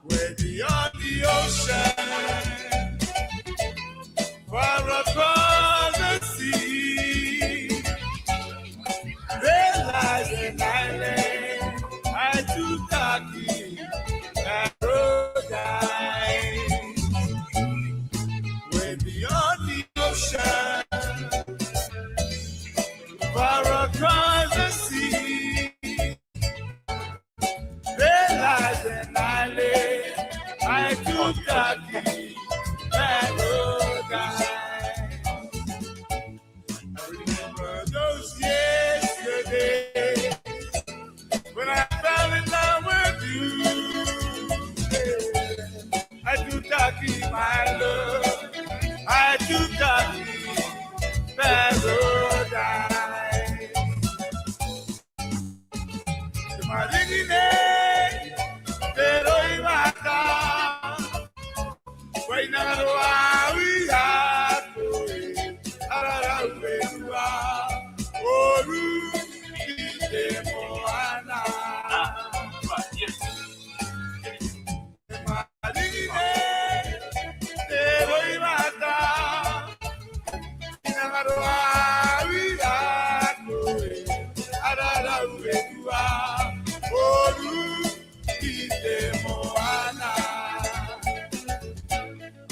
Way beyond the ocean, far across the sea, there lies an island, Aitutaki, paradise. Way beyond the ocean, far across the sea, there lies an island, Aitutaki, paradise. I remember those yesterdays when I fell in love with you. Aitutaki, my love, Aitutaki, paradise. Maligine, pero imata, wainagaroa wiyakoe, arara ubeua, oru ite moana. Maligine, pero imata, wainagaroa wiyakoe, arara ubeua.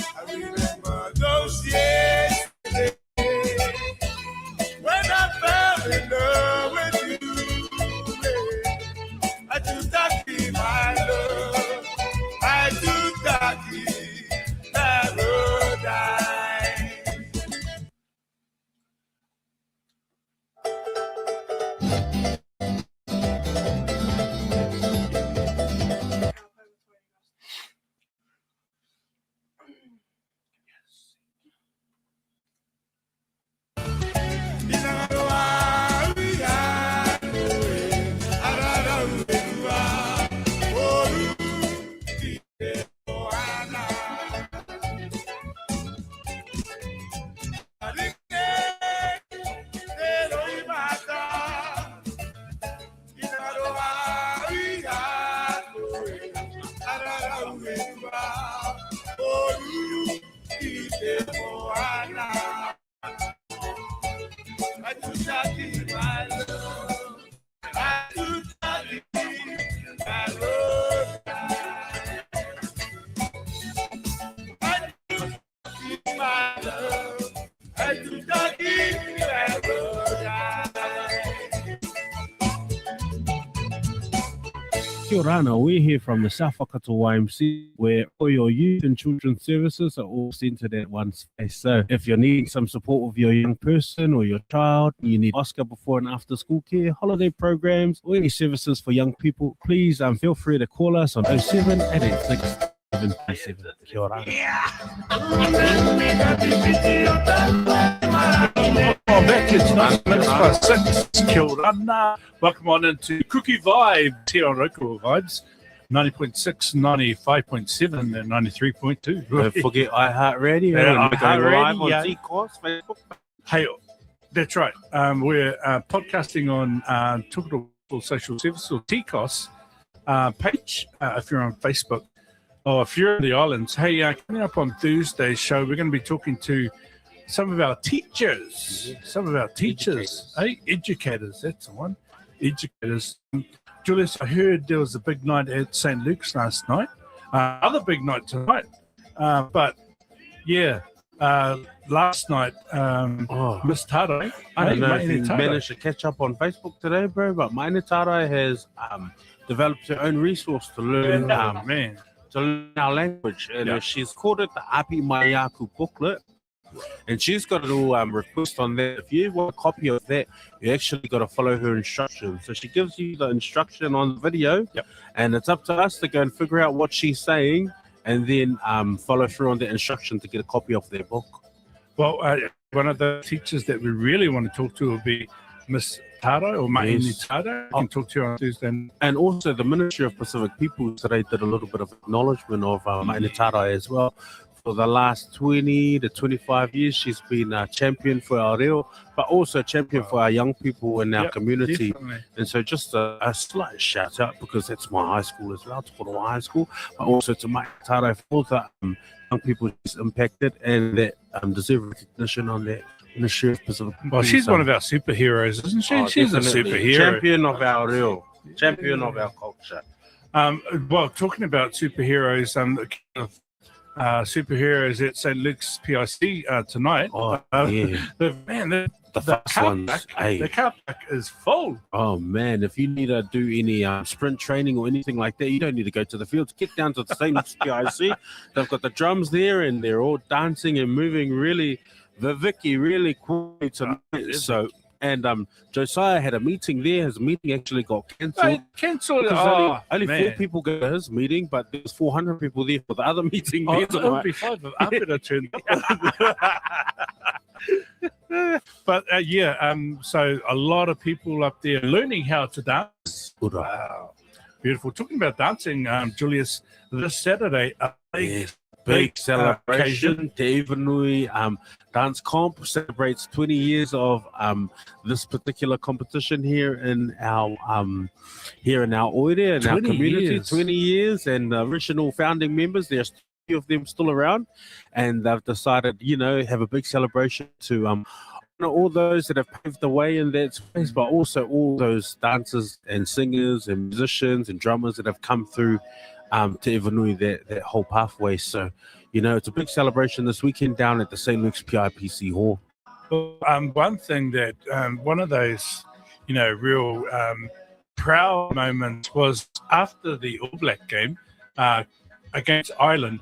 I remember those years when I fell in love with you. I do not be my love. I do not be paradise. Kia ora, we're here from the South Wakato YMC, where all your youth and children's services are all centered at one space. So if you're needing some support with your young person or your child, you need Oscar before and after school care, holiday programs, or any services for young people, please feel free to call us on 07 886 737. Kia ora. Back it's 9 minutes past 6. Kia ora. Welcome on into Kuki Vibes here on Roku Vibes. 90.6, 95.7 and 93.2. Don't forget iHeartRadio. Yeah, and we're going live on yeah. T-Course, Facebook. Hey, that's right. We're podcasting on Tukuto Social Services or TCOS page if you're on Facebook. Or if you're in the islands, hey, coming up on Thursday's show, we're going to be talking to some of our teachers. Hey, educators, that's the one. Educators. Julius, I heard there was a big night at St. Luke's last night. Other big night tonight. But, yeah, last night, Miss Tare. I don't know if you managed to catch up on Facebook today, bro, but Maina Tare has developed her own resource to learn to learn our language. And she's called it the Api Maiaku booklet. And she's got a little request on that. If you want a copy of that, you actually got to follow her instructions. So she gives you the instruction on the video, and it's up to us to go and figure out what she's saying, and then follow through on that instruction to get a copy of their book. Well, one of the teachers that we really want to talk to will be Miss Taro or Maini Taro. I can talk to you on Tuesday. And also the Ministry of Pacific Peoples today did a little bit of acknowledgement of Maini Taro as well. For the last 20 to 25 years, she's been a champion for our reo, but also a champion for our young people in our community. Definitely. And so just a slight shout out, because that's my high school as well, Tokoroa High School, but also to Maini Taro for the young people she's impacted and that deserve recognition on that. Ministry of Pacific Peoples. Well, she's one of our superheroes, isn't she? She's a superhero. Champion of our reo, champion of our culture. Well, talking about superheroes, superheroes at St. Luke's PIC tonight. The fast ones. The car park is full. Oh man, if you need to do any sprint training or anything like that, you don't need to go to the fields. Get down to the St. Luke's PIC. They've got the drums there, and they're all dancing and moving really quickly tonight. So. And Josiah had a meeting there. His meeting actually got cancelled. Only 4 people go to his meeting, but there's 400 people there for the other meeting. Oh, it'll be 5 of I better turn But so a lot of people up there learning how to dance. Wow, beautiful. Talking about dancing, Julius, this Saturday, big celebration. Te Iwanui Dance Comp celebrates 20 years of this particular competition here in our Oire, in our community. Years. 20 years, and the original founding members, there's 3 of them still around, and they've decided, have a big celebration to honor all those that have paved the way in that space, but also all those dancers and singers and musicians and drummers that have come through Te Iwanui, that whole pathway. So, it's a big celebration this weekend down at the St. Luke's PIPC Hall. Well, one thing that, one of those, real proud moments was after the All Black game against Ireland.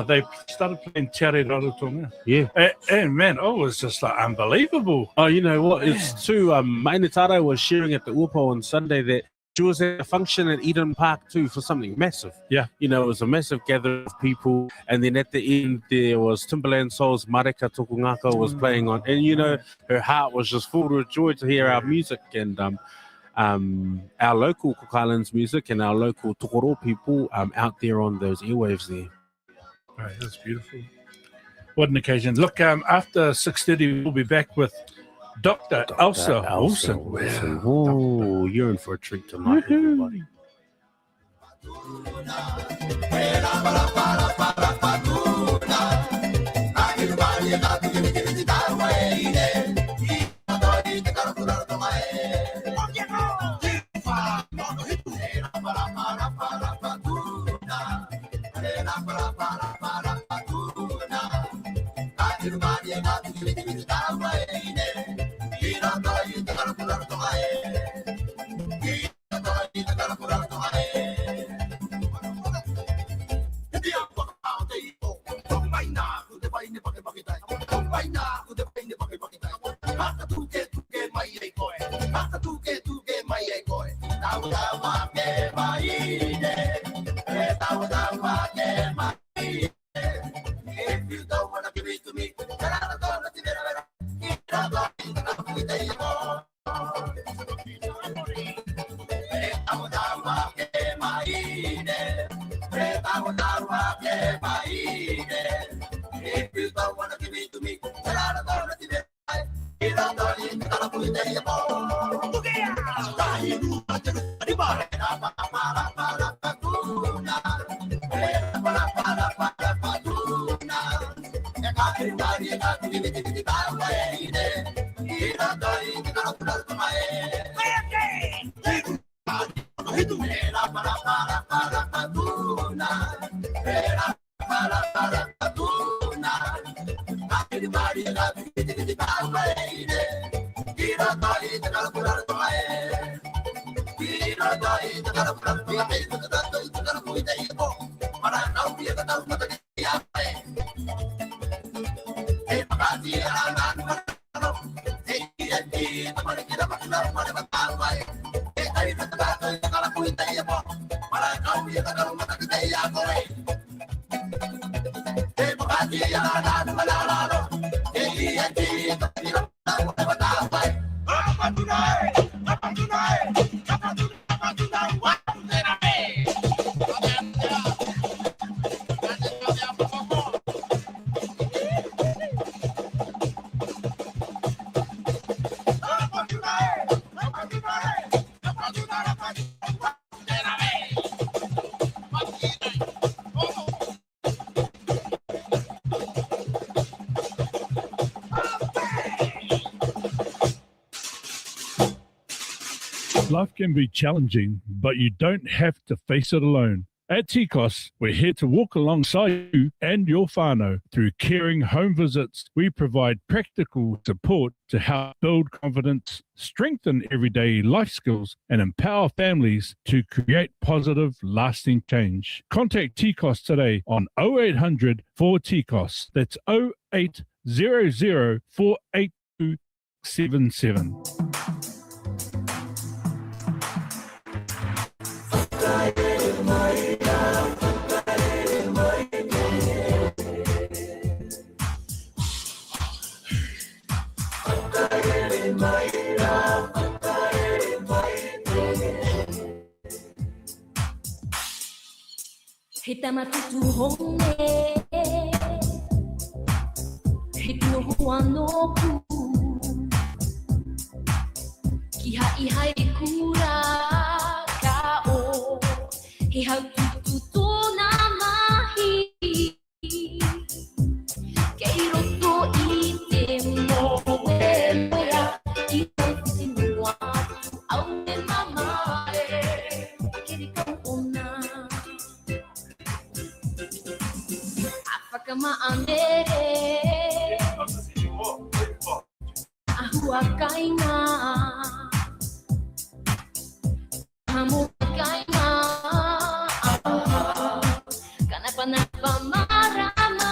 They started playing Te Are Rarotonga. Yeah. And man, it was just like unbelievable. Oh, you know what? It's true. Maini Taro was sharing at the Upo on Sunday that she was at a function at Eden Park too for something massive. Yeah. It was a massive gathering of people. And then at the end, there was Timberland Soul's Mareka Tokungaka was playing on. And, her heart was just full of joy to hear our music and our local Cook Islands music and our local Tokoro people out there on those airwaves there. Right, that's beautiful. What an occasion. Look, after 6:30, we'll be back with Dr. Elsa Wilson. Oh, you're in for a treat tonight, everybody. Life can be challenging, but you don't have to face it alone. At Tikos, we're here to walk alongside you and your whānau. Through caring home visits, we provide practical support to help build confidence, strengthen everyday life skills, and empower families to create positive, lasting change. Contact Tikos today on 0800 4TIKOS. That's 0800 48277. He tamatutu hone He pino hua no ku Ki hai hai kura ka o He hau tutu tōna mahi Kei roto I te moe mea I tau te mua Au te mamae Kiri kau ona Whakamaanere Ahua kainga Hamu kainga Kanapa marama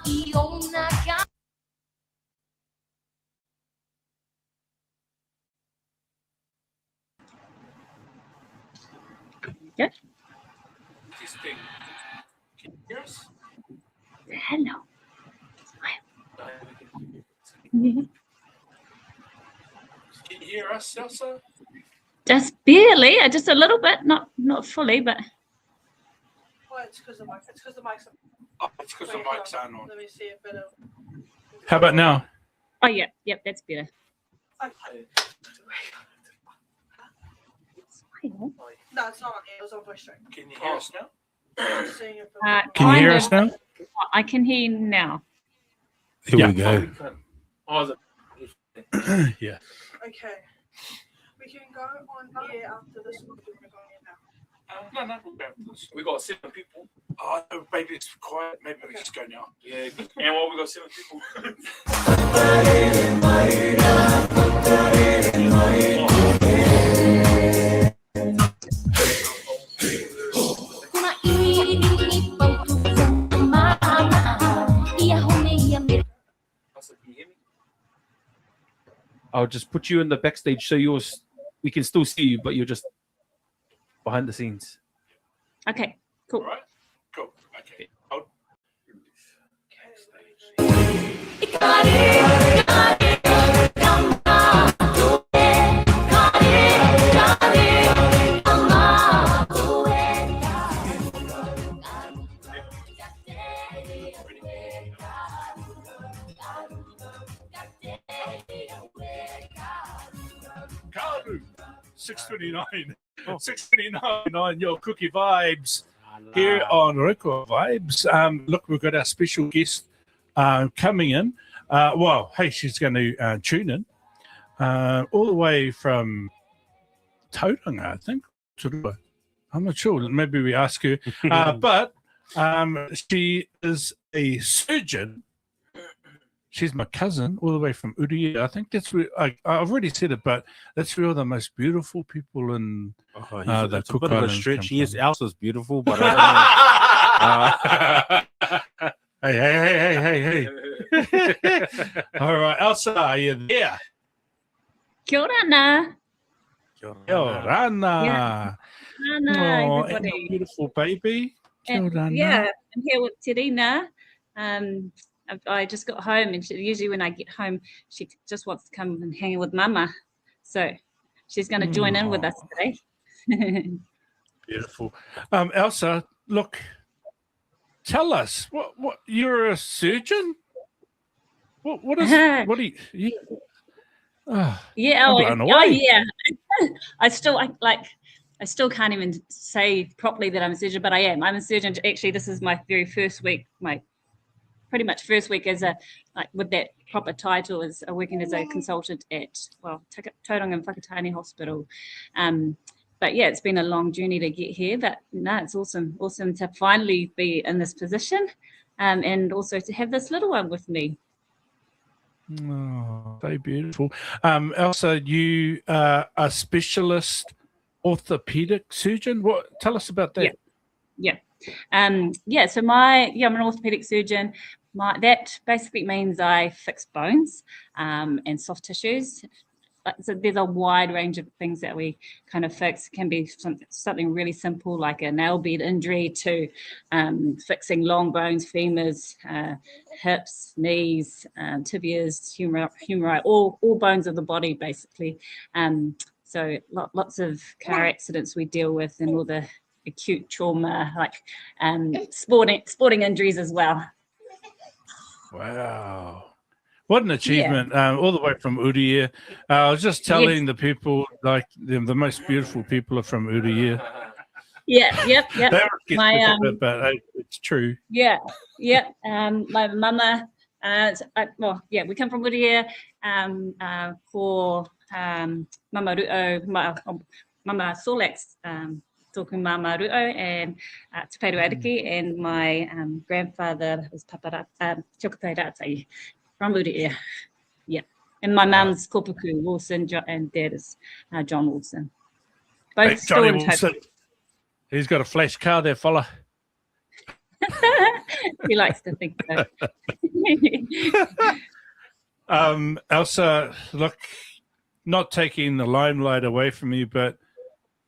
Iona ka Yes. Can you hear us? Hello. Can you hear us, Elsa? Just barely, just a little bit, not fully, but Well, it's because the mics. Oh, it's because the mics aren't on. Let me see if it'll. How about now? oh yeah, yep, that's better. No, it's not on. It was on voice track. Can you hear us now? I'm seeing if Uh, Can you hear Kind us of. now? I can hear now. Here we go. Oh, yeah. Okay. We can go on here after this one. We're going in now. No, we'll go after this. We got 7 people. Oh, no, maybe it's quiet. Maybe we just go now. Yeah. And while we got 7 people. Kuna I pautu mama Ia hone ia me I'll just put you in the backstage so we can still see you, but you're just behind the scenes. Okay, cool. All right. Cool. Okay. Kalu, 6:29. 6:29 your Kuki Vibes here on Record Vibes. Look, we've got our special guest coming in. Well, hey, she's going to tune in all the way from Tauranga, I think. I'm not sure. Maybe we ask her. But she is a surgeon. She's my cousin, all the way from Uri. I think that's where I've already said it, but that's where all the most beautiful people in the That's a Cook bit of a Islands stretch. come Yes, from. Elsa's beautiful, but I Hey. All right, Elsa, are you there? Kia ora na. Kia ora. Ana, Oh, and everybody. your beautiful baby. Kia And, ora. yeah, I'm here with Terina. I just got home, and usually when I get home, she just wants to come and hang with Mama. So she's going to join in with us today. Beautiful. Elsa, look, tell us what you're a surgeon? What do you Yeah, I'm blown away. yeah. I still can't even say properly that I'm a surgeon, but I am. I'm a surgeon. Actually, this is my very first week, my pretty much first week as with that proper title as working as a consultant at Tauranga and Whakatane Hospital. But yeah, it's been a long journey to get here, but no, it's awesome to finally be in this position, and also to have this little one with me. Oh, so beautiful. Elsa, you are a specialist orthopedic surgeon. Tell us about that. Yeah. I'm an orthopedic surgeon. That basically means I fix bones and soft tissues. So there's a wide range of things that we kind of fix. It can be something really simple like a nail bed injury to fixing long bones, femurs, hips, knees, tibias, humeri, all bones of the body basically. So lots of car accidents we deal with, and all the acute trauma, like sporting injuries as well. Wow. What an achievement, all the way from Uriye. I was just telling the people, like, the most beautiful people are from Uriye. Yep. But it's true. Yeah. My mama, we come from Uriye for Mama Ru'o, Mama Solak's talking Mama Ru'o and Te Pairu Ariki, and my grandfather was Chokotai Ratai from Uriye. Yeah. And my mum's Kopuku Wilson, and dad is John Wilson. Both still Johnny in Wilson. touch. He's got a flash car there, fella. He likes to think so. Elsa, look, not taking the limelight away from you, but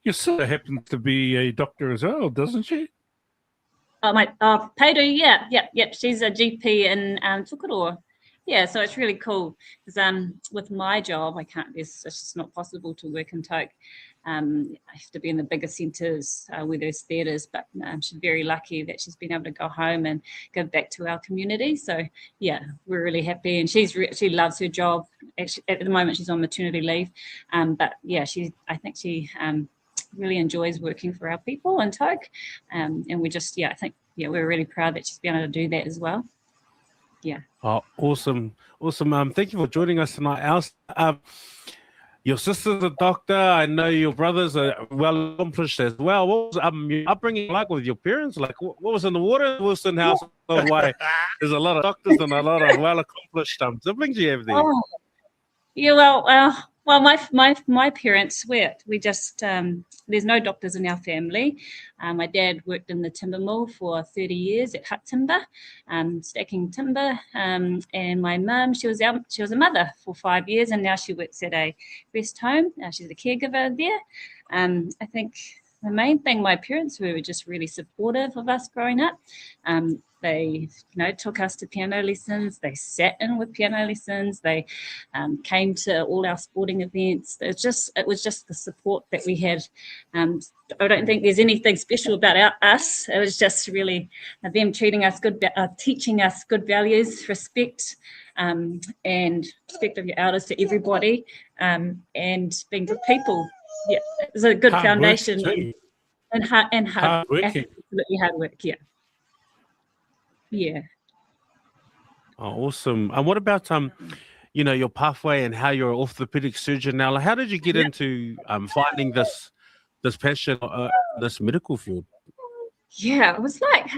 your sister happens to be a doctor as well, doesn't she? Peiru, yeah. She's a GP in Tukuroa. Yeah, so it's really cool because with my job, it's just not possible to work in Toke. I have to be in the bigger centres where there's theatres, but she's very lucky that she's been able to go home and give back to our community. So yeah, we're really happy, and she loves her job. Actually, at the moment, she's on maternity leave, but yeah, I think she really enjoys working for our people in Toke, and we just we're really proud that she's been able to do that as well. Yeah. Oh, awesome. Thank you for joining us tonight, Elsa. Your sister's a doctor. I know your brothers are well accomplished as well. What was your upbringing like with your parents? Like, what was in the water in the Wilson house? Why there's a lot of doctors and a lot of well accomplished siblings you have there? Oh, yeah. Well, my parents, we just there's no doctors in our family. My dad worked in the timber mill for 30 years at Hut Timber, stacking timber. And my mum, she was a mother for 5 years, and now she works at a rest home. She's a caregiver there. I think the main thing, my parents were just really supportive of us growing up. They, took us to piano lessons. They sat in with piano lessons. They came to all our sporting events. It was just the support that we had. I don't think there's anything special about us. It was just really them treating us good, teaching us good values, respect, and respect of your elders to everybody, and being good people. Yeah, it was a good foundation. And hard work. Absolutely hard work. Yeah. Oh, awesome. And what about your pathway and how you're an orthopedic surgeon now? Like, how did you get into finding this passion, this medical field? Yeah, it was like,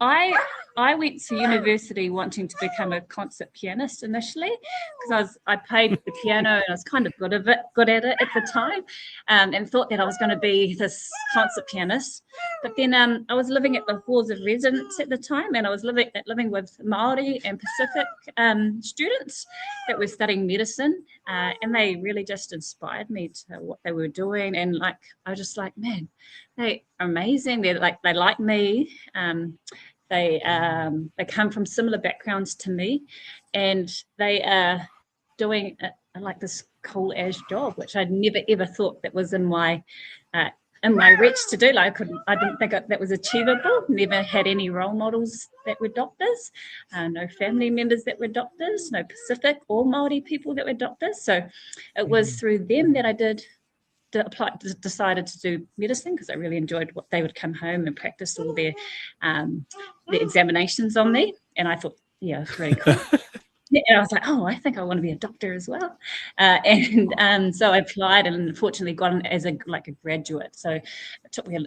I went to university wanting to become a concert pianist initially because I played the piano and I was kind of good at it at the time, and thought that I was going to be this concert pianist. But then I was living at the halls of residence at the time, and I was living with Maori and Pacific students that were studying medicine, and they really just inspired me to what they were doing. And like I was just like, man, they are amazing. They like me. They come from similar backgrounds to me, and they are doing like this cool as job, which I'd never ever thought that was in my reach to do. Like I didn't think that was achievable. Never had any role models that were doctors, no family members that were doctors, no Pacific or Maori people that were doctors. So it was through them that I decided to do medicine, because I really enjoyed what they would come home and practice all their examinations on me, and I thought, yeah, it's really cool. And I was like, oh, I think I want to be a doctor as well, and so I applied and unfortunately got in as a graduate. So it took me a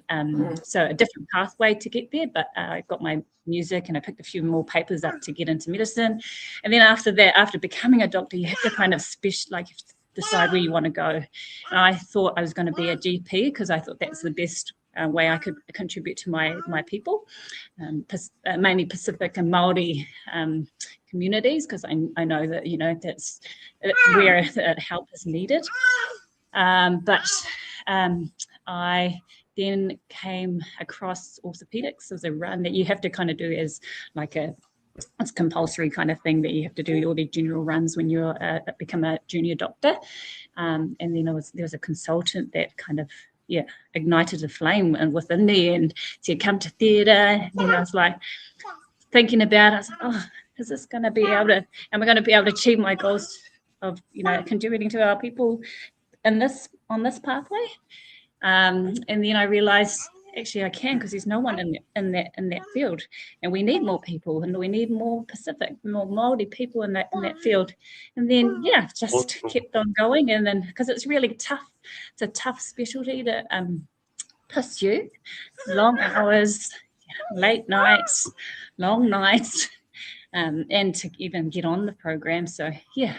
different pathway to get there, but I got my music and I picked a few more papers up to get into medicine. And then after that, after becoming a doctor, you have to kind of decide where you want to go. And I thought I was going to be a GP because I thought that's the best way I could contribute to my people, mainly Pacific and Maori communities, because I know that that's where help is needed. But I then came across orthopedics as a run that you have to kind of do as it's compulsory kind of thing, that you have to do all the general runs when you become a junior doctor. And then there was a consultant that kind of ignited a flame within me and said, come to theatre. And then I was like thinking about it. I was like, oh, is this going to be able to, am I going to be able to achieve my goals of contributing to our people on this pathway? And then I realized actually I can, because there's no one in that field, and we need more people, and we need more Pacific, more Māori people in that field. And then just kept on going, and then because it's really tough, it's a tough specialty to pursue, long hours, late nights, long nights, and to even get on the program. So and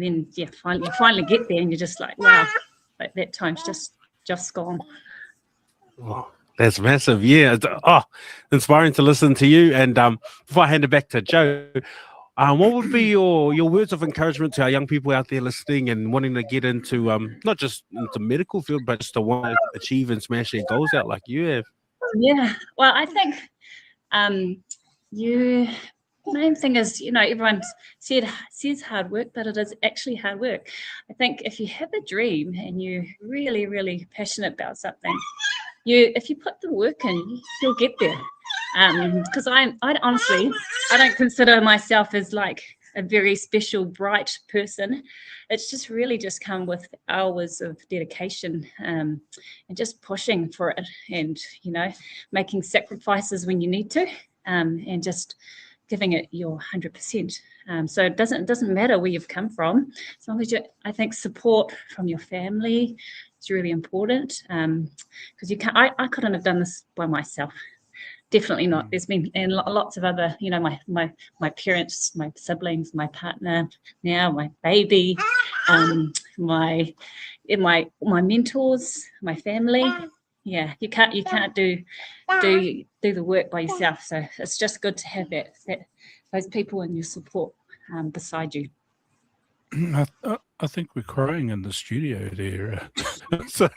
then finally get there, and you're just like, wow, like that time's just gone. Oh, that's massive. Yeah. Inspiring to listen to you. And before I hand it back to Joe, what would be your words of encouragement to our young people out there listening and wanting to get into not just into medical field, but just to want to achieve and smash their goals out like you have? Yeah. Well, I think main thing is, everyone says hard work, but it is actually hard work. I think if you have a dream and you're really, really passionate about something, if you put the work in, you'll get there. Because I honestly, I don't consider myself as like a very special, bright person. It's just really just come with hours of dedication, and just pushing for it, and making sacrifices when you need to, and just giving it your 100%. So it doesn't matter where you've come from, as long as I think support from your family is really important, because I couldn't have done this by myself. Definitely not. There's been lots of other, my parents, my siblings, my partner, now my baby, my mentors, my family. Yeah, you can't do the work by yourself. So it's just good to have those people and your support beside you. I think we're crying in the studio there. So,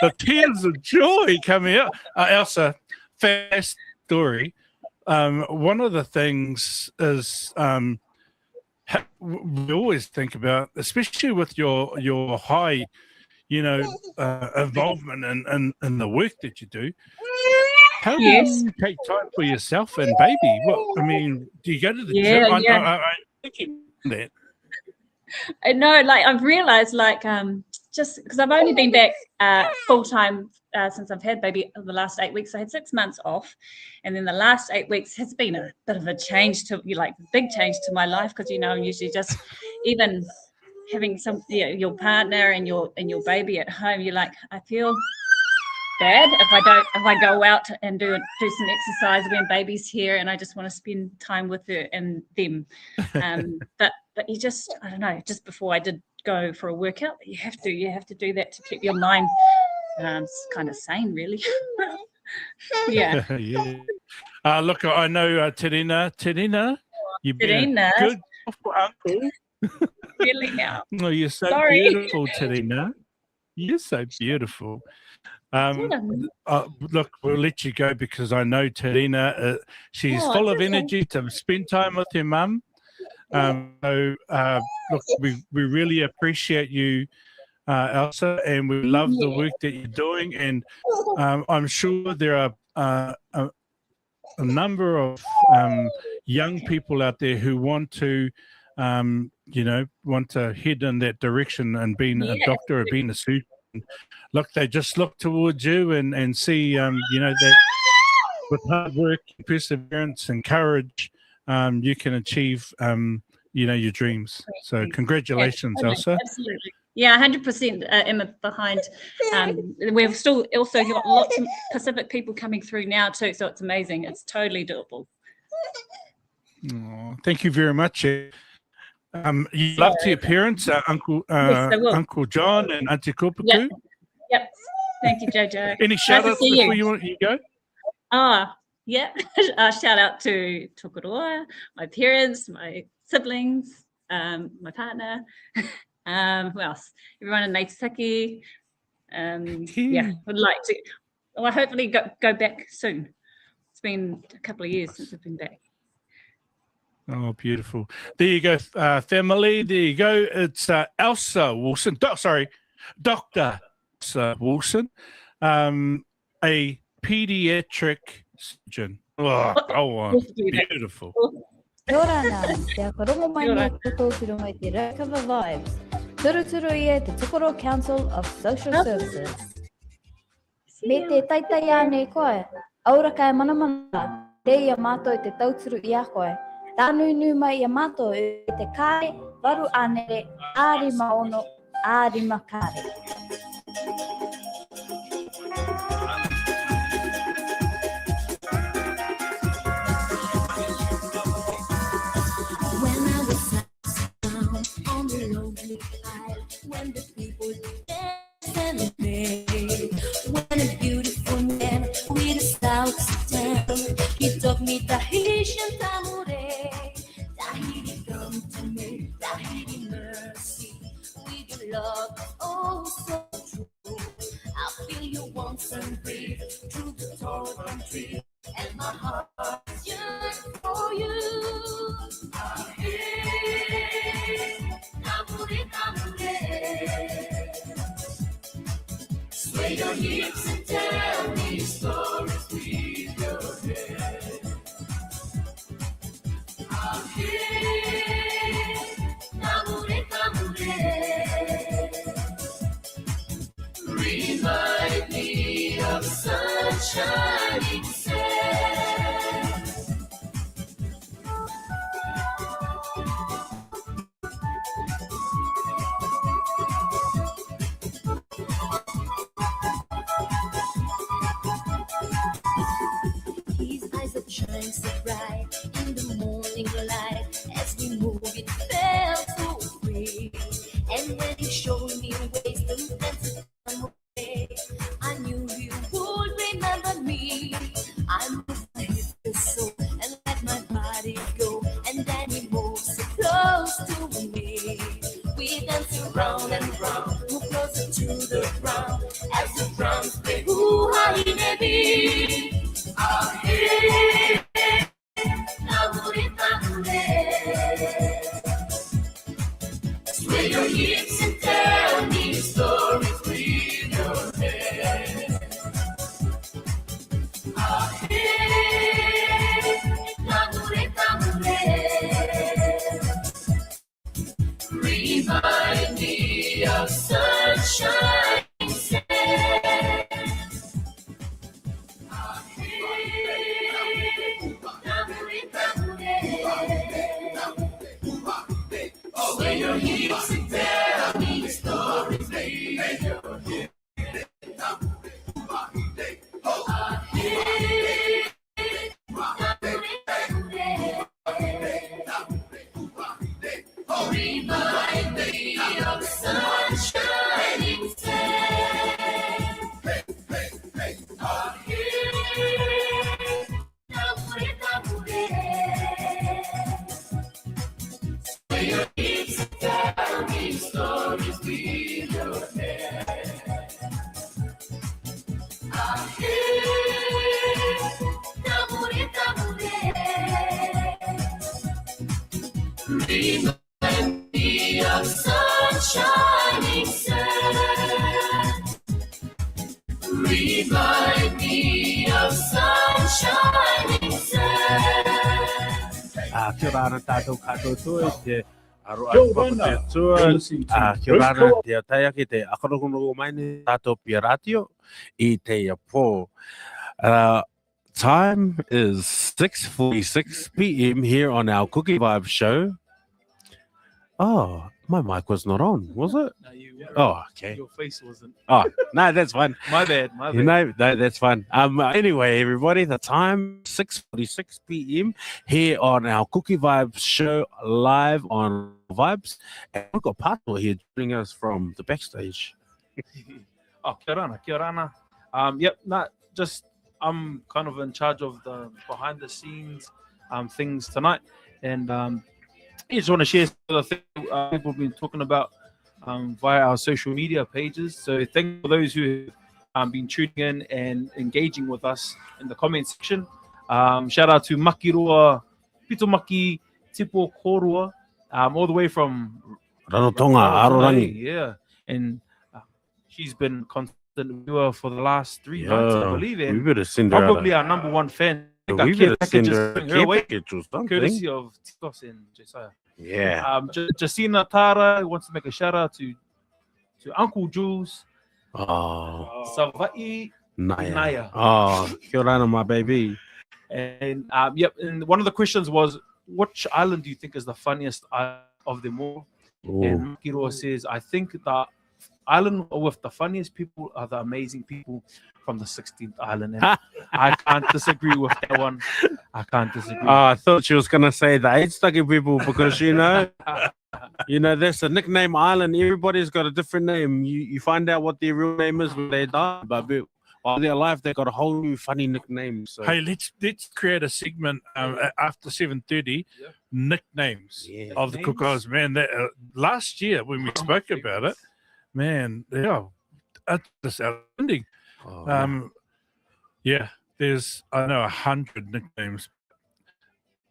the tears of joy coming out. Elsa, fast story. One of the things is we always think about, especially with your high, involvement in the work that you do. How do you take time for yourself and baby? Do you go to the gym? I'm thinking that. I know, I've realized, just because I've only been back full time since I've had baby the last 8 weeks. I had 6 months off, and then the last 8 weeks has been a bit of a change to big change to my life, because I'm usually just even having your partner and your baby at home. You're like, I feel bad if I go out and do some exercise when baby's here and I just want to spend time with her and them. But you just, I don't know, just before I did go for a workout, you have to do that to keep your mind kind of sane, really. Yeah. Yeah. Look, I know Terina, you've been a good uncle. Really now. No, you're so Sorry. beautiful, Terina. You're so beautiful. Look, we'll let you go because I know Terina, she's full of energy to spend time with her mum. Look, we really appreciate you, Elsa, and we love the work that you're doing. And I'm sure there are a number of young people out there who want to, want to head in that direction and being a doctor or being a surgeon. Look, they just look towards you and see, that with hard work, perseverance, and courage, you can achieve, your dreams. So congratulations, Elsa. Absolutely. Yeah, 100% Emma behind. We've still also got lots of Pacific people coming through now too, so it's amazing. It's totally doable. Oh, thank you very much. You love to your parents, Uncle John and Auntie Kopuku. Yep. Thank you, Jojo. Any shout outs before you go? Yeah. Shout out to Tokoroa, my parents, my siblings, my partner. Who else? Everyone in Naitaki. Would like to. Well, hopefully go back soon. It's been a couple of years since I've been back. Oh, beautiful. There you go, family. There you go. It's Elsa Wilson. Dr. Elsa Wilson, a pediatric surgeon. Oh, beautiful. Kia ora nā, te akoromo mai mō koutou whiro mai te Kuki Vibes. Turuturu ia te Tukoro Council of Social Services. Me te taitai ane koe, aura kai manamana, te ia mātou i te tauturu i a koe. Tānunu mai ia mātou i te kāre, waru anere, ārima ono, ārima kāre. When the people dance and play, when a beautiful man with a stout stem, he taught me Tahitian tamure. Tahiti, come to me, Tahiti mercy, with your love, oh so true. I feel you once and breathe through the tall country, and my heart yearns for you. Sway your hips and tell me stories with your head. Remind me of sunshine set. His eyes that shine so bright in the morning light, as we move it felt so free. And when he showed me ways to dance away, I knew you would remember me. I moved my hips so and let my body go, and then he moves so close to me. We dance around and round, move closer to the ground, as the drums play. Ooh, hi, baby. Sway your hips and tell me stories with your head. Remind me of sunshine set. Sway your hips and tell me stories with your head. Remind me of sunshine instead. I'm here. Tamure, tamure. Say your needs and tell me stories with your head. I'm here. Tamure, tamure. Remind me of sunshine instead. Remind me of sunshine instead. Kia ora tātou katoa toi te aro Kia atu ora. whakatua. You're listening to Kia ora Rooftop. te ataia ki te akarokono mai ni tātou pia ratio I te pō. Time is 6:46 p.m. here on our Kuki Vibes show. Oh, my mic was not on, was it? No, Oh, okay. Your face wasn't. Oh, no, that's fine. My bad. My bad. You know, no, that's fine. Anyway, everybody, the time 6:46 p.m. here on our Kuki Vibes show live on Vibes, and we've got Pato here joining us from the backstage. Oh, kia ora, kia ora. Yep, just I'm kind of in charge of the behind the scenes things tonight, and I just want to share some of the things people have been talking about via our social media pages. So thank you for those who have been tuning in and engaging with us in the comment section. Shout out to Makiroa, Pitomaki, Tipo Korua, all the way from Ranotonga, Arorangi. yeah, and she's been constant viewer for the last 3 months, I believe, We and better send her probably out our number one fan. I think we our care better send packages her a bring her care away, package or something. courtesy of Tikos and Josiah. Yeah. Jacina Tara wants to make a shout out to Uncle Jules, Oh, Savai, Naya. Naya. Oh, kia ora, my baby. and yep. And one of the questions was, which island do you think is the funniest island of them all? Ooh. And Makiro says, I think the island with the funniest people are the amazing people from the 16th island. And I can't disagree with that one. I can't disagree. I thought she was gonna say the Aitstaki people because you know, that's a nickname island. Everybody's got a different name. You find out what their real name is when they die, but while they're alive, they got a whole new funny nickname. So Hey, let's create a segment after 7:30. Yeah. Nicknames Yeah. of the Names. cookers, man. That last year when we spoke about it, man, that's outstanding. Oh, Yeah, there's I know 100 nicknames.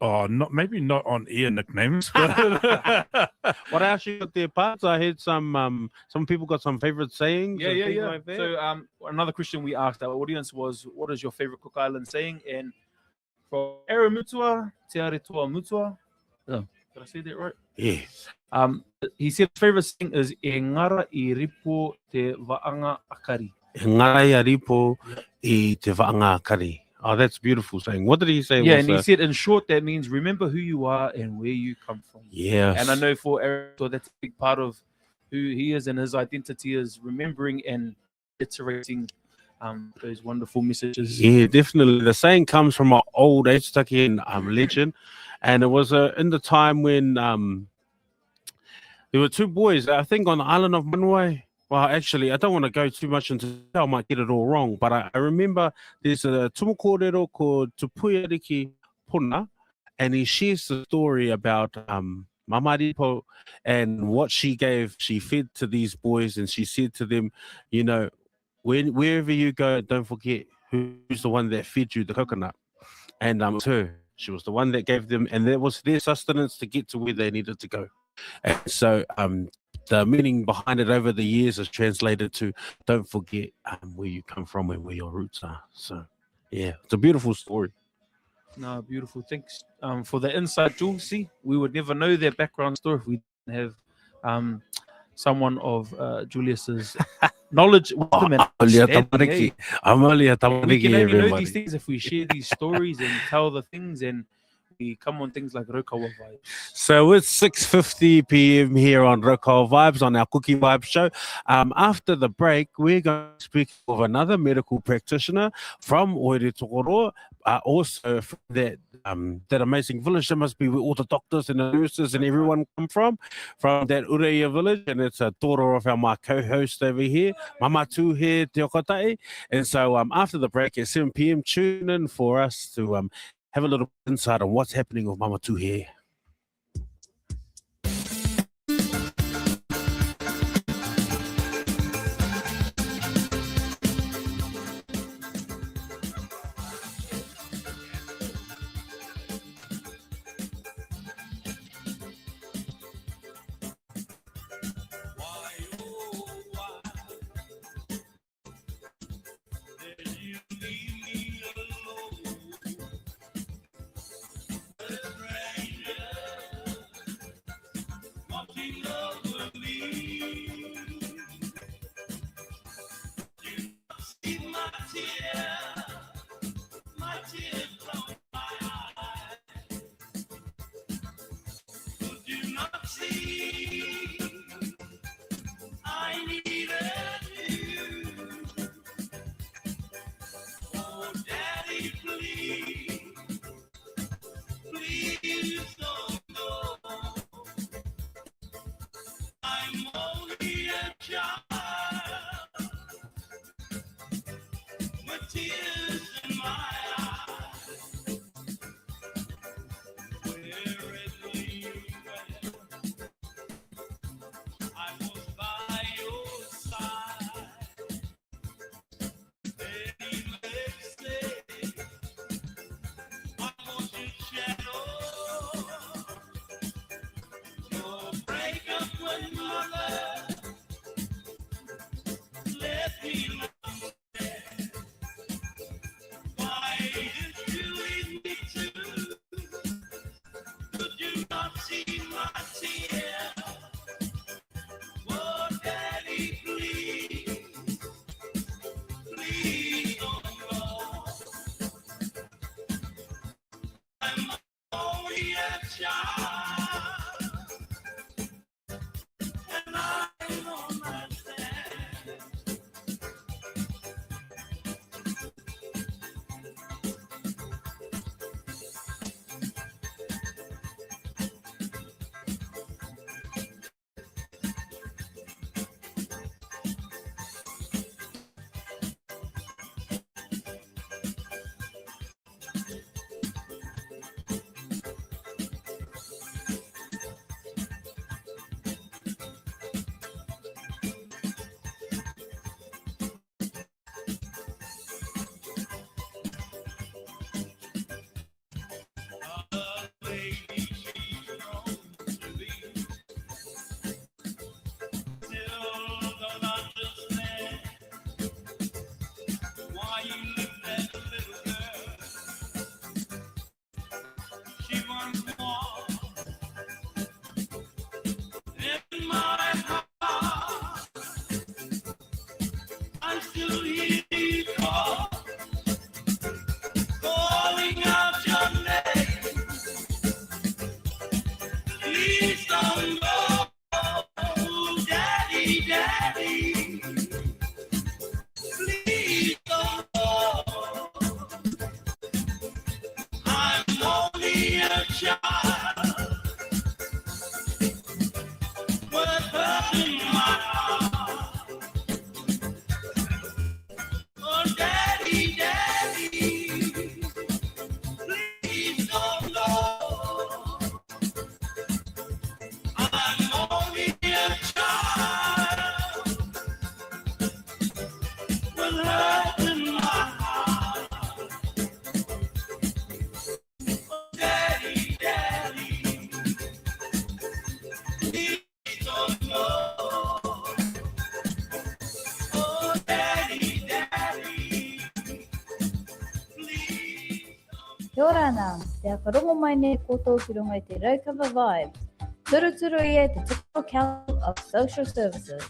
Oh, maybe not on air nicknames. But what else you got there, parts? I heard some people got some favorite sayings. and things like that. So another question we asked our audience was, what is your favorite Cook Island saying? And from Ere Mutua, Te Are Toa Mutua. Oh, did I say that right? Yeah. He said his favorite saying is E ngara I ripo te vaanga akari. Ngarai aripo I te vaanga kari. Oh, that's beautiful saying. What did he say? Yeah, was, and he said in short that means remember who you are and where you come from. yes. And I know for Eric, that's a big part of who he is and his identity is remembering and iterating those wonderful messages. Yeah, definitely. The saying comes from an old Aitstakian legend, and it was in the time when there were two boys, I think, on the island of Manway. Well, actually, I don't want to go too much into I might get it all wrong, but I remember there's a tumakorero called Tupuyariki Puna, and he shares the story about Mama Ripo and what she fed to these boys, and she said to them, wherever you go, don't forget who's the one that fed you the coconut. And it was her. She was the one that gave them, and that was their sustenance to get to where they needed to go. And so the meaning behind it over the years is translated to don't forget where you come from and where your roots are. So, yeah, it's a beautiful story. No, beautiful. Thanks for the insight, Jules. See, we would never know their background story if we didn't have someone of Julius's knowledge. I'm only a tamariki. I'm only a We tamariki, can only know everybody. these things if we share these stories and tell the things, and we come on things like Raukawa Vibes. So it's 6:50 p.m. here on Raukawa Vibes on our Kuki Vibes show. After the break, we're going to speak with another medical practitioner from Oere Tokoro, also from that amazing village. That must be where all the doctors and the nurses and everyone come from that Ureia village. And it's a daughter of my co-host over here, Mama Tu here, Te Okatai. And so after the break at 7 p.m, tune in for us to have a little insight on what's happening with Mama Tu here. Kia ora nā, te whakarongo mai nei koutou ki runga i te Raukawa Vibes. Turuturu i e te Tukaro Council of Social Services.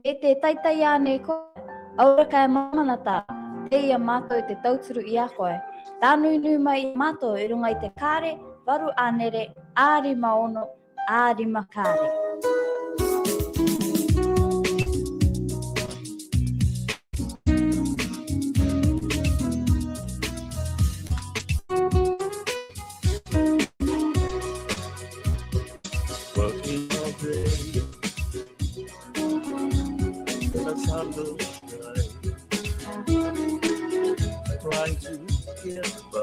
E te taitai ane koe, aura kai mamanata, te ia mātou te tauturu i a koe. Tānui mai I mātou I runga I te kāre, waru anere, ārima ono, ārima kāre. Working all day, the sun looks bright. Trying to get by,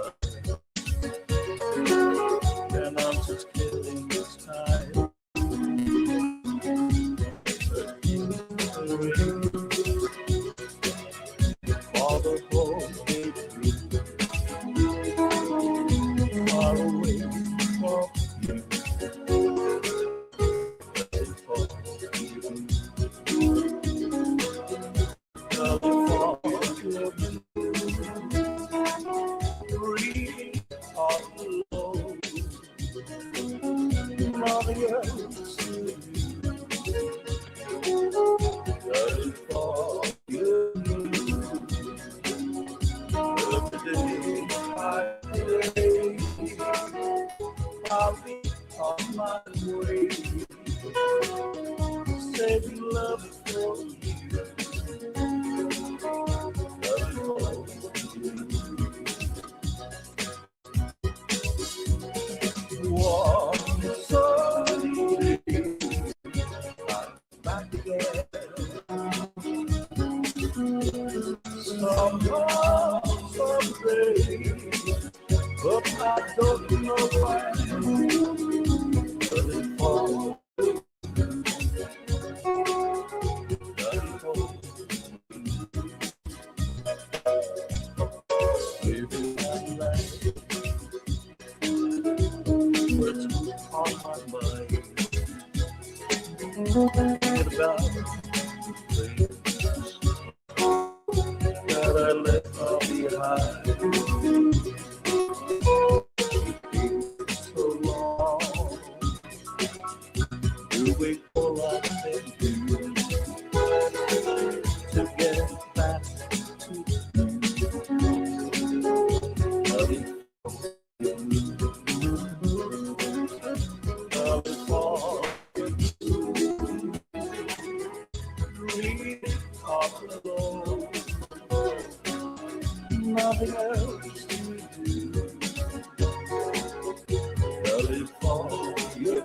and I'm just killing this time. All the hopes they drew far away from you. I'll be on my way, saving love for you. One sunny day, I'm back again. Someday, but I don't know when. But it falls. On my mind, thinking about things that I left behind. So long to wait for what they do to get back to you. Nothing else to do. Only for you.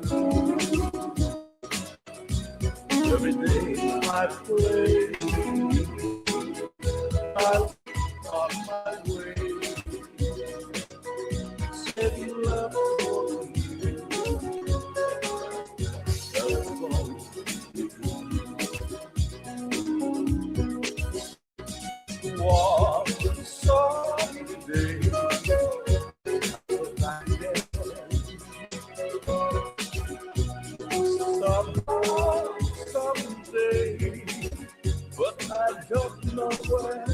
Every day I pray, I'll on my way, saving love for you. One sunny day, someday, but I don't know when.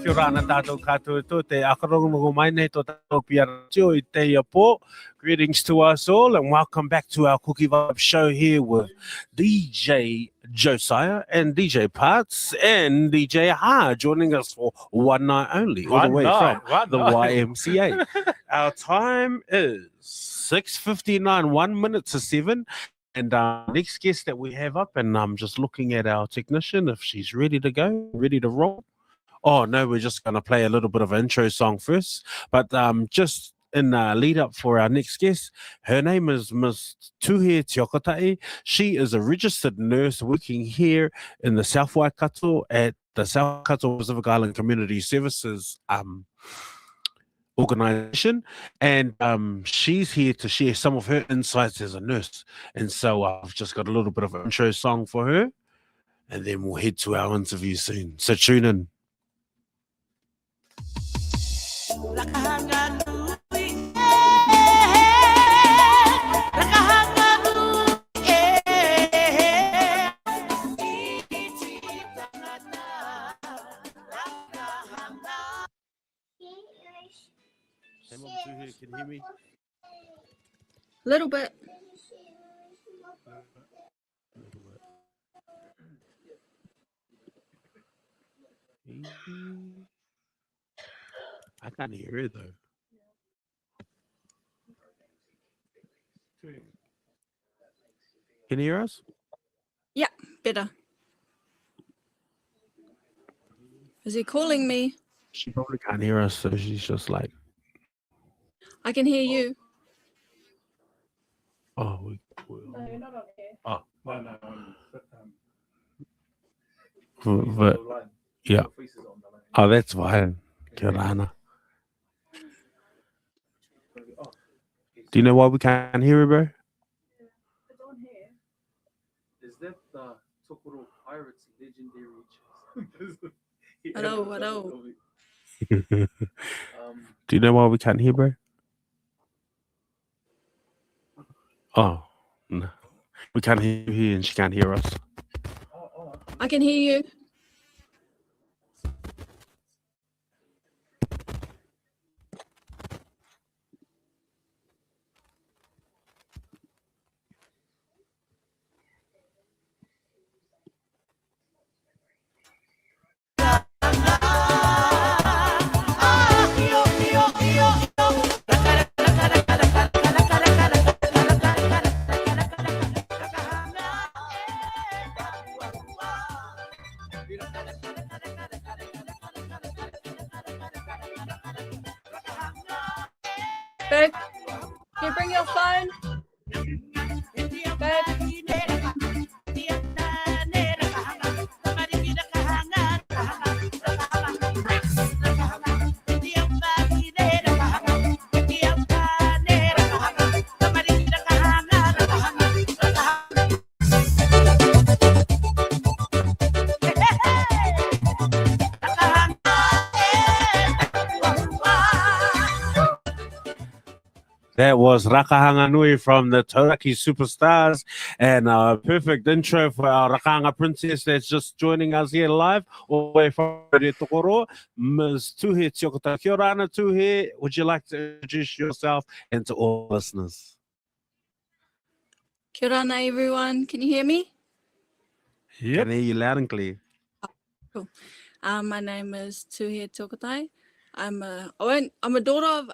Kia ora ana tātou katoa tō te akarongo mai nei tō tātou piara tio I te ia pō. Greetings to us all and welcome back to our Kuki Vibes show here with DJ Josiah and DJ Parts and DJ Ha joining us for one night only, all the way from the YMCA. Our time is 6:59, 1 minute to 7. And next guest that we have up, and I'm just looking at our technician if she's ready to go, ready to roll. Oh, no, we're just going to play a little bit of an intro song first. But just in lead up for our next guest, her name is Ms. Tuhe Tiokotai. She is a registered nurse working here in the South Waikato at the South Waikato Pacific Island Community Services organization. And she's here to share some of her insights as a nurse. And so I've just got a little bit of an intro song for her. And then we'll head to our interview soon. So tune in. Hey, Mama Two here, can you hear me? Little bit. I can't hear it though. Can you hear us? Yeah, better. Is he calling me? She probably can't hear us, so she's just like, I can hear you. oh, you're not on air. oh, No. but yeah. Oh, that's fine. Kia ora. Do you know why we can't hear it, bro? It's on here. Is that the Tokoro Pirates legendary chest? Hello. Do you know why we can't hear, bro? Oh, no. We can't hear you and she can't hear us. I can hear you. Babe, can you bring your phone? Babe. That was Rakahanga Nui from the Tauraki Superstars, and a perfect intro for our Rakahanga princess that's just joining us here live, all the way from Re Tokoro, Ms. Tuhe Tiokota. Kia ora ana, Tuhe. Would you like to introduce yourself and to all listeners? Kia ora ana, everyone. Can you hear me? Can hear you loud and clear. My name is Tuhe Tokotai. I'm a daughter of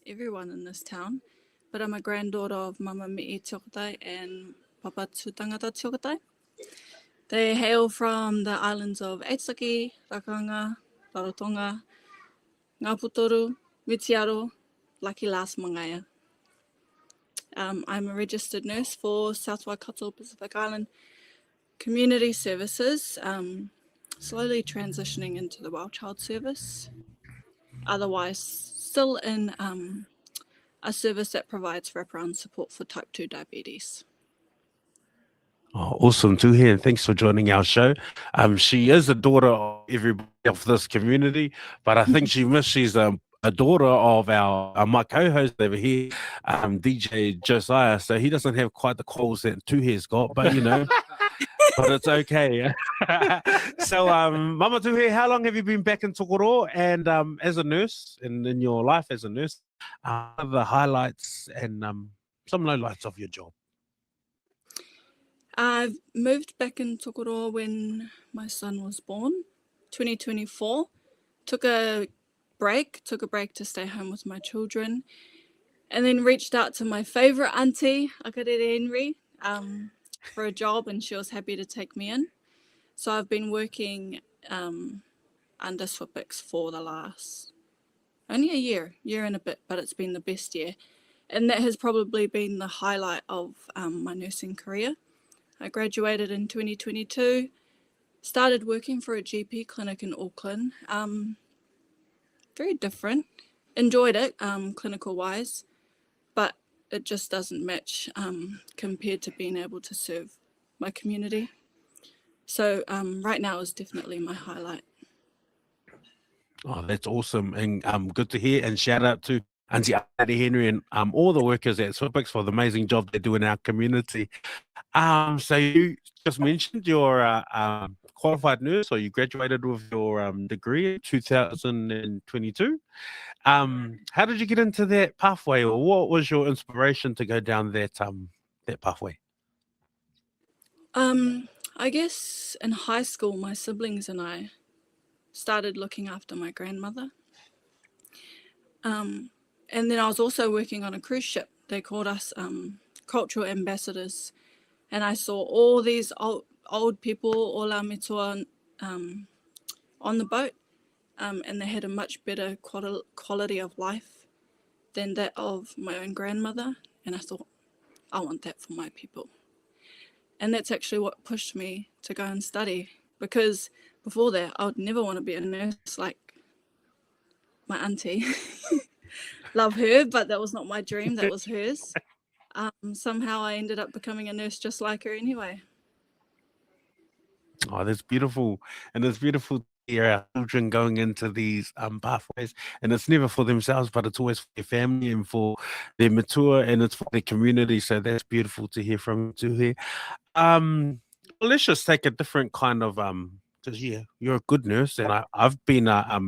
everyone in this town, but I'm a granddaughter of Mama Mi'i Tokotai and Papa Tūtangata Tokotai. They hail from the islands of Aitutaki, Rakanga, Rarotonga, Ngaputoru, Mitiaro, Lucky Last Mangaia. I'm a registered nurse for South Waikato Pacific Island Community Services, slowly transitioning into the Wild Child Service, otherwise still in a service that provides wraparound support for type 2 diabetes. Oh, awesome to hear. Thanks for joining our show. She is a daughter of everybody of this community, but I think she's a daughter of my co-host over here, DJ Josiah. So he doesn't have quite the calls that Tuhe's got, but you know, but it's okay. So, Mama Tuhe, how long have you been back in Tokoro? And as a nurse, and in your life as a nurse, the highlights and some lowlights of your job. I've moved back in Tokoro when my son was born, 2024. Took a break to stay home with my children, and then reached out to my favorite auntie, Akarere Henry, for a job, and she was happy to take me in. So I've been working under Swipix for the last only a year and a bit, but it's been the best year. And that has probably been the highlight of my nursing career. I graduated in 2022, started working for a GP clinic in Auckland. Very different. Enjoyed it, clinical wise, but it just doesn't match compared to being able to serve my community. So right now is definitely my highlight. Oh, that's awesome, and good to hear. And shout out to Auntie Henry and all the workers at Swipix for the amazing job they do in our community. So you just mentioned you're a qualified nurse, or you graduated with your degree in 2022. How did you get into that pathway, or what was your inspiration to go down that pathway? I guess in high school, my siblings and I started looking after my grandmother. And then I was also working on a cruise ship. They called us cultural ambassadors. And I saw all these old people, ola mitua, on the boat. And they had a much better quality of life than that of my own grandmother. And I thought, I want that for my people. And that's actually what pushed me to go and study, because before that, I would never want to be a nurse like my auntie. Love her, but that was not my dream, that was hers. Somehow I ended up becoming a nurse just like her anyway. Oh, that's beautiful. And it's beautiful to hear our children going into these pathways. And it's never for themselves, but it's always for their family and for their matua, and it's for their community. So that's beautiful to hear from you too here. Let's just take a different kind of because you're a good nurse, and I've been a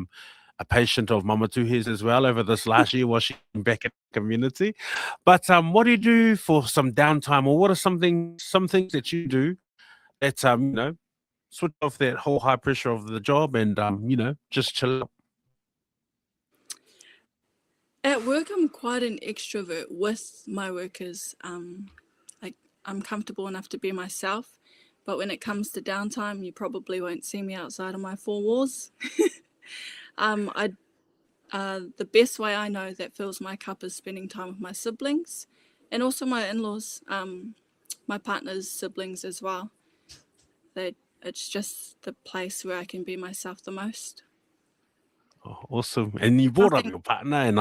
patient of Mama Tuhi's as well over this last year while she's been back in the community. But what do you do for some downtime, or what are some things that you do that switch off that whole high pressure of the job and just chill out? At work, I'm quite an extrovert with my workers. I'm comfortable enough to be myself, but when it comes to downtime, you probably won't see me outside of my four walls. The best way I know that fills my cup is spending time with my siblings and also my in-laws, my partner's siblings as well. It's just the place where I can be myself the most. Oh, awesome. And you brought up your partner, and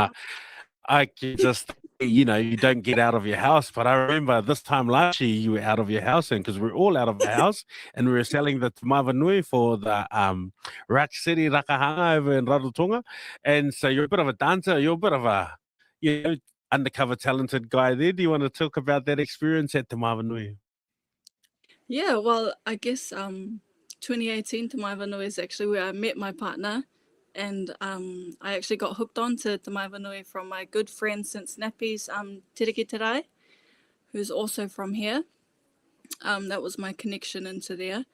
I can just, you don't get out of your house. But I remember this time last year, you were out of your house, and because we're all out of the house, and we were selling the Te Mawanui for the Rak City Rakahanga over in Rarotonga. And so you're a bit of a dancer, you're a bit of a, undercover talented guy there. Do you want to talk about that experience at Te Mawanui? Yeah, well, I guess 2018 Te Mawanui is actually where I met my partner. And I actually got hooked on to Te Mawanui from my good friend since Nappies, Tereke Terai, who's also from here. That was my connection into there.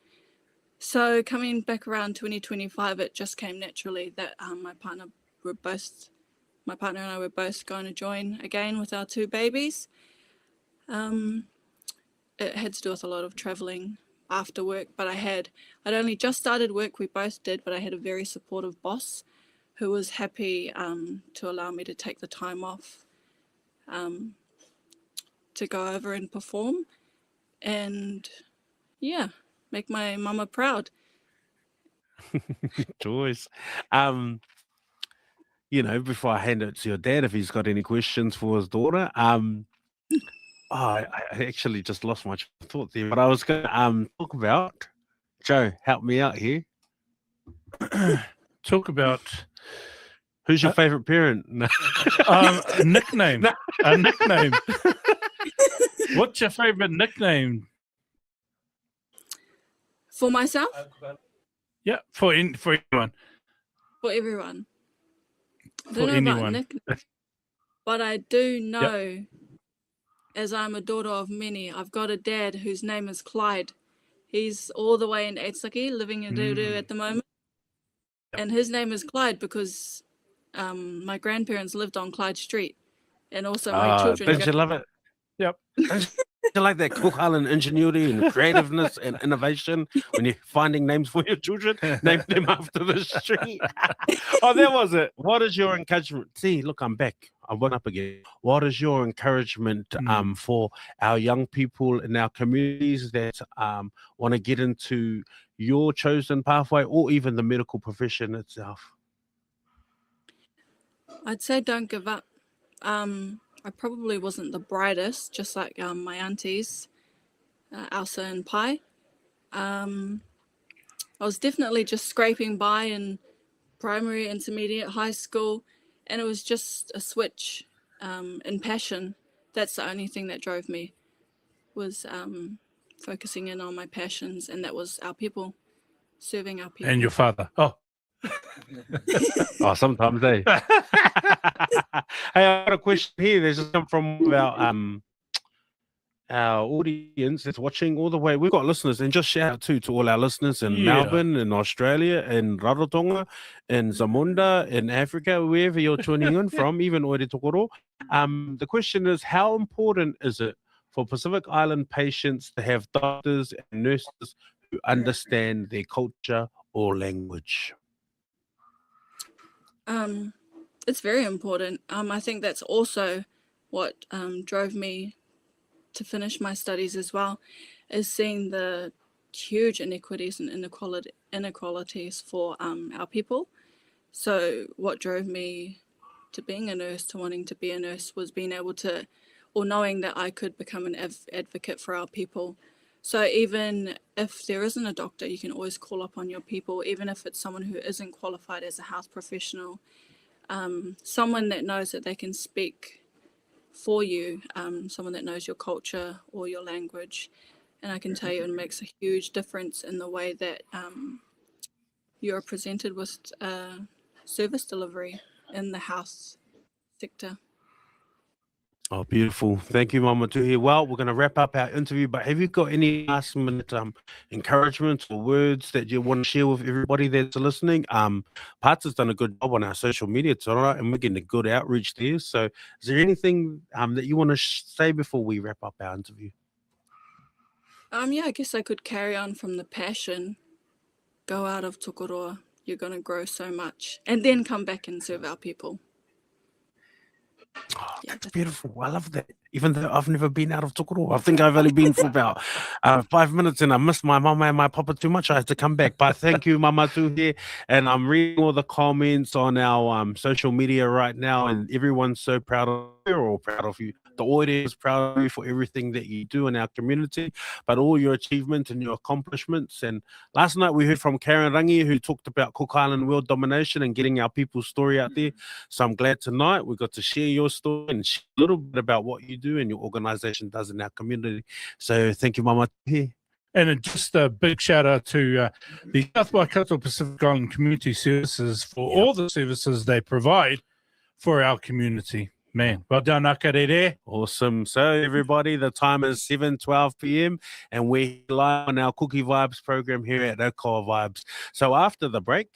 So coming back around 2025, it just came naturally that my partner and I were both going to join again with our two babies. It had to do with a lot of traveling after work, but I'd only just started work, we both did, but I had a very supportive boss who was happy to allow me to take the time off to go over and perform and make my mama proud. Joyce. Before I hand it to your dad, if he's got any questions for his daughter, I actually just lost my thought there, but I was going to talk about, Joe, help me out here. Talk about who's your favorite parent? No. A nickname. No. A nickname. What's your favorite nickname? For myself? Yeah, for anyone. For everyone. I For don't know anyone. about nickname, but I do know, as I'm a daughter of many, I've got a dad whose name is Clyde. He's all the way in Aitsaki, living in Ruru at the moment. And his name is Clyde because my grandparents lived on Clyde Street. And also my children. Don't you love it? Yep. Don't you like that Kuhalan ingenuity and creativeness and innovation when you're finding names for your children? Name them after the street. Oh, that was it. What is your encouragement? See, look, I'm back. I went up again. What is your encouragement for our young people in our communities that want to get into your chosen pathway or even the medical profession itself? I'd say don't give up. I probably wasn't the brightest, just like my aunties, Elsa and Pai. I was definitely just scraping by in primary, intermediate, high school, and it was just a switch in passion. That's the only thing that drove me, was focusing in on my passions, and that was our people, serving our people. And your father. Oh. Oh, sometimes, eh? Hey, I got a question here. There's just come from our audience that's watching all the way. We've got listeners, and just shout out to all our listeners in Melbourne, in Australia, in Rarotonga, in Zamunda, in Africa, wherever you're tuning in from, even Oire Tokoro. The question is, how important is it for Pacific Island patients to have doctors and nurses who understand their culture or language? It's very important. I think that's also what drove me to finish my studies as well, is seeing the huge inequities and inequalities for our people. So what drove me to being a nurse, to wanting to be a nurse, was being able to, or knowing that I could become an advocate for our people. So even if there isn't a doctor, you can always call upon your people, even if it's someone who isn't qualified as a health professional, someone that knows that they can speak for you, someone that knows your culture or your language. And I can tell you it makes a huge difference in the way that you're presented with service delivery in the health sector. Oh, beautiful. Thank you, Mama Tuhi. Well, we're going to wrap up our interview, but have you got any last minute encouragement or words that you want to share with everybody that's listening? Parts has done a good job on our social media tonight, and we're getting a good outreach there. So is there anything that you want to say before we wrap up our interview? Yeah, I guess I could carry on from the passion. Go out of Tokoroa, you're going to grow so much, and then come back and serve our people. Oh, that's beautiful. I love that. Even though I've never been out of Tokoro, I think I've only been for about 5 minutes, and I missed my mama and my papa too much. I had to come back. But thank you, Mama Tuhi. And I'm reading all the comments on our social media right now, and everyone's so proud of you. We're all proud of you. The audience is proud of you for everything that you do in our community, but all your achievements and your accomplishments. And last night we heard from Karen Rangi, who talked about Cook Island world domination and getting our people's story out there. So I'm glad tonight we got to share your story and share a little bit about what you do and your organization does in our community. So thank you, Mama. And just a big shout out to the South Waikato Pacific Island Community Services for all the services they provide for our community. Man, well done, Akarere. Awesome. So everybody, the time is 7:12 p.m. and we're live on our Kuki Vibes program here at Kuki Vibes. So after the break,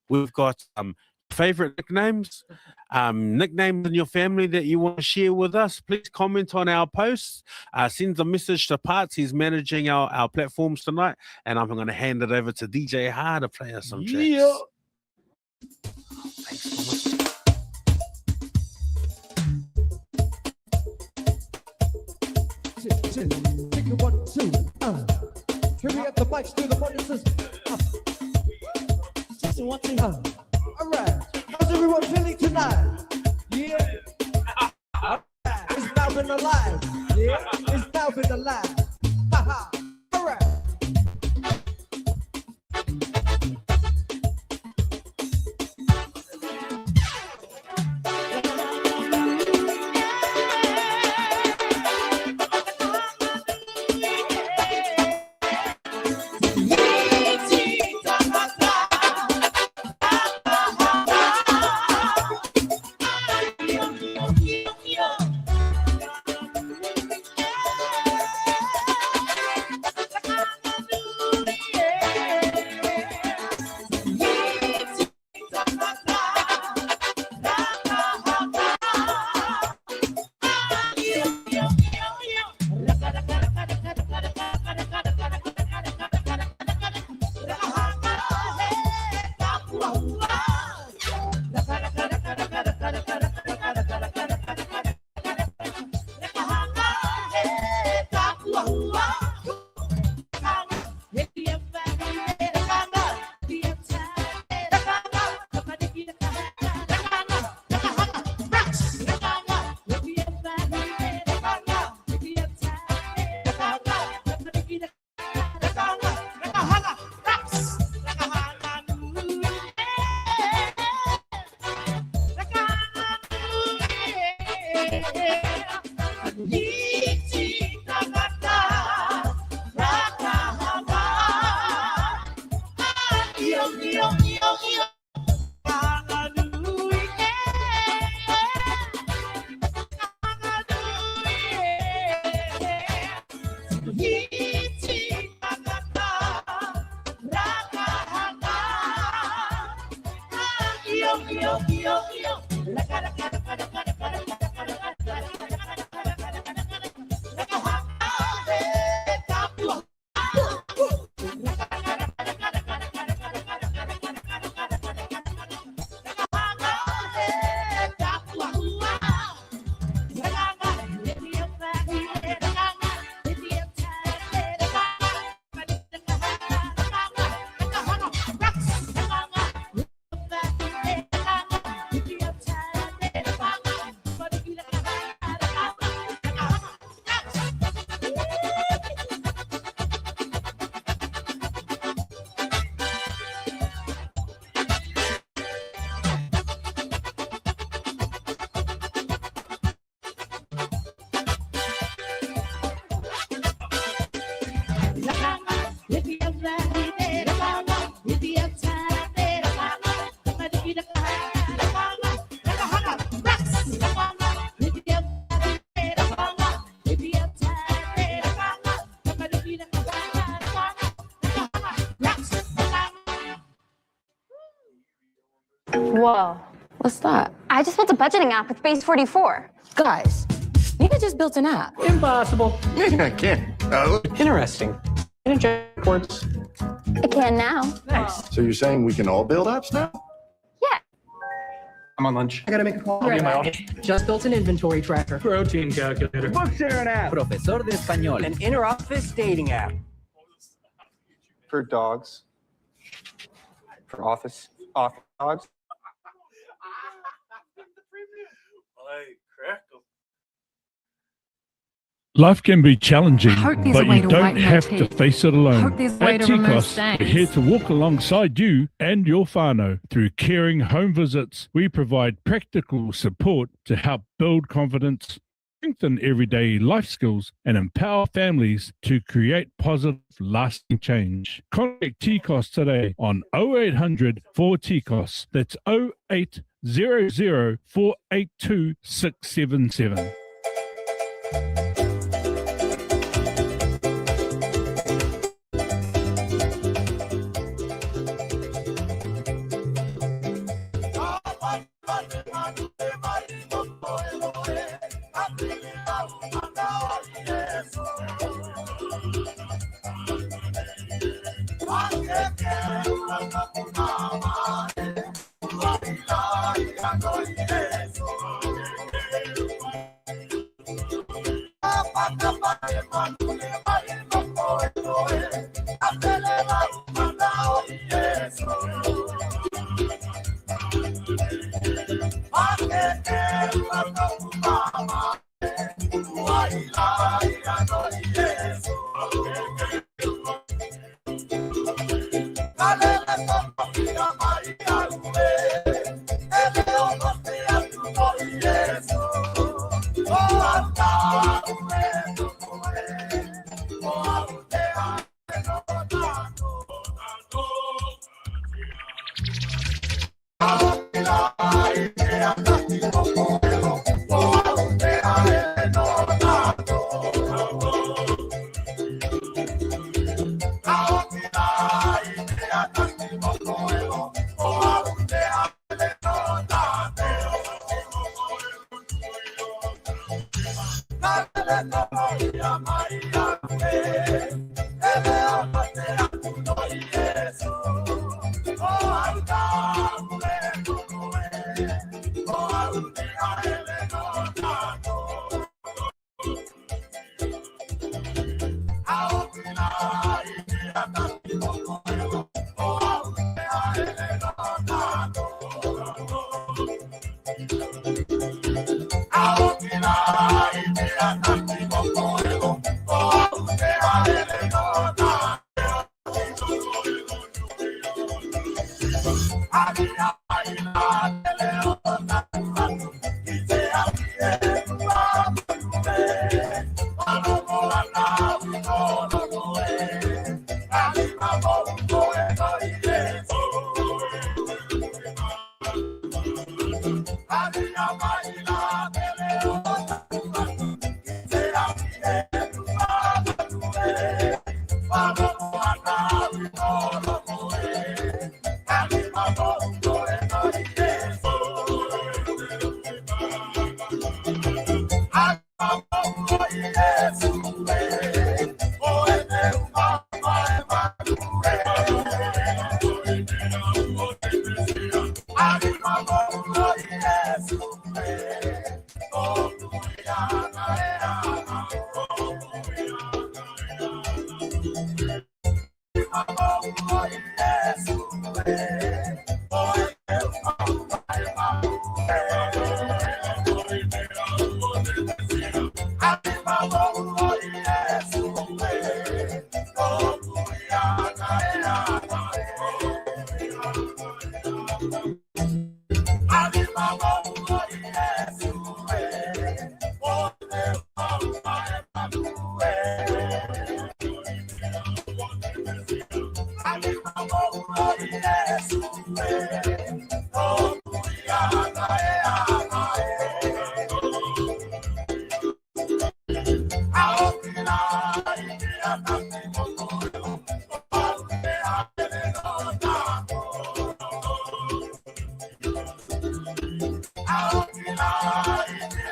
we've got favorite nicknames, nicknames in your family that you want to share with us. Please comment on our posts. Send a message to Parts. He's managing our platforms tonight, and I'm going to hand it over to DJ Ha to play us some tracks. Yeah. Thanks so much. Take it 1, 2. Can we get the mics to the bonuses? Just 1, 2. All right. How's everyone feeling tonight? Yeah. It's now been alive. Yeah. It's now been alive. Haha. All right. Whoa. What's that? I just built a budgeting app with Base 44. Guys, Nina just built an app. Impossible. I can't. Interesting. Energetic reports. I can now. Nice. So you're saying we can all build apps now? Yeah. I'm on lunch. I gotta make a call. I'll be in my office. Just built an inventory tracker. Protein calculator. Bookshare app. Profesor de Español. An inter-office dating app. For dogs. For office dogs. Life can be challenging, Hope there's a but way you to don't whiten my have to teeth. face it alone. Hope there's a way At to remove Tikos, stains. we're here to walk alongside you and your whānau. Through caring home visits, we provide practical support to help build confidence, strengthen everyday life skills, and empower families to create positive, lasting change. Contact Tikos today on 0800 4 Tikos. That's 0800 482 677.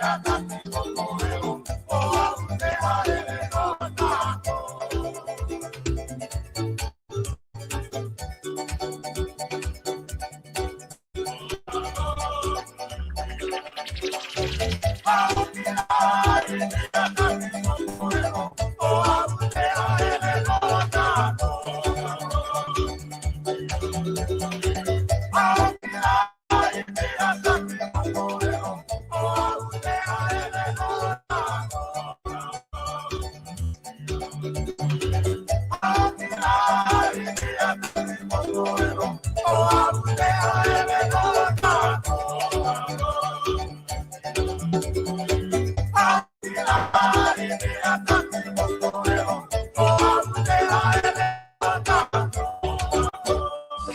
Kia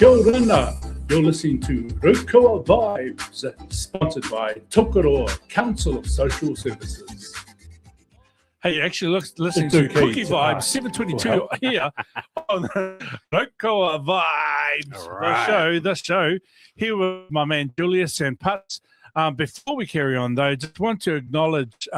ora. You're listening to Rukoa Vibes, sponsored by Tokoroa Council of Social Services. Hey, you're actually listening to Kuki Vibes 722 here on Rukoa Vibes, the show, here with my man Julius and Putz. Before we carry on, though, just want to acknowledge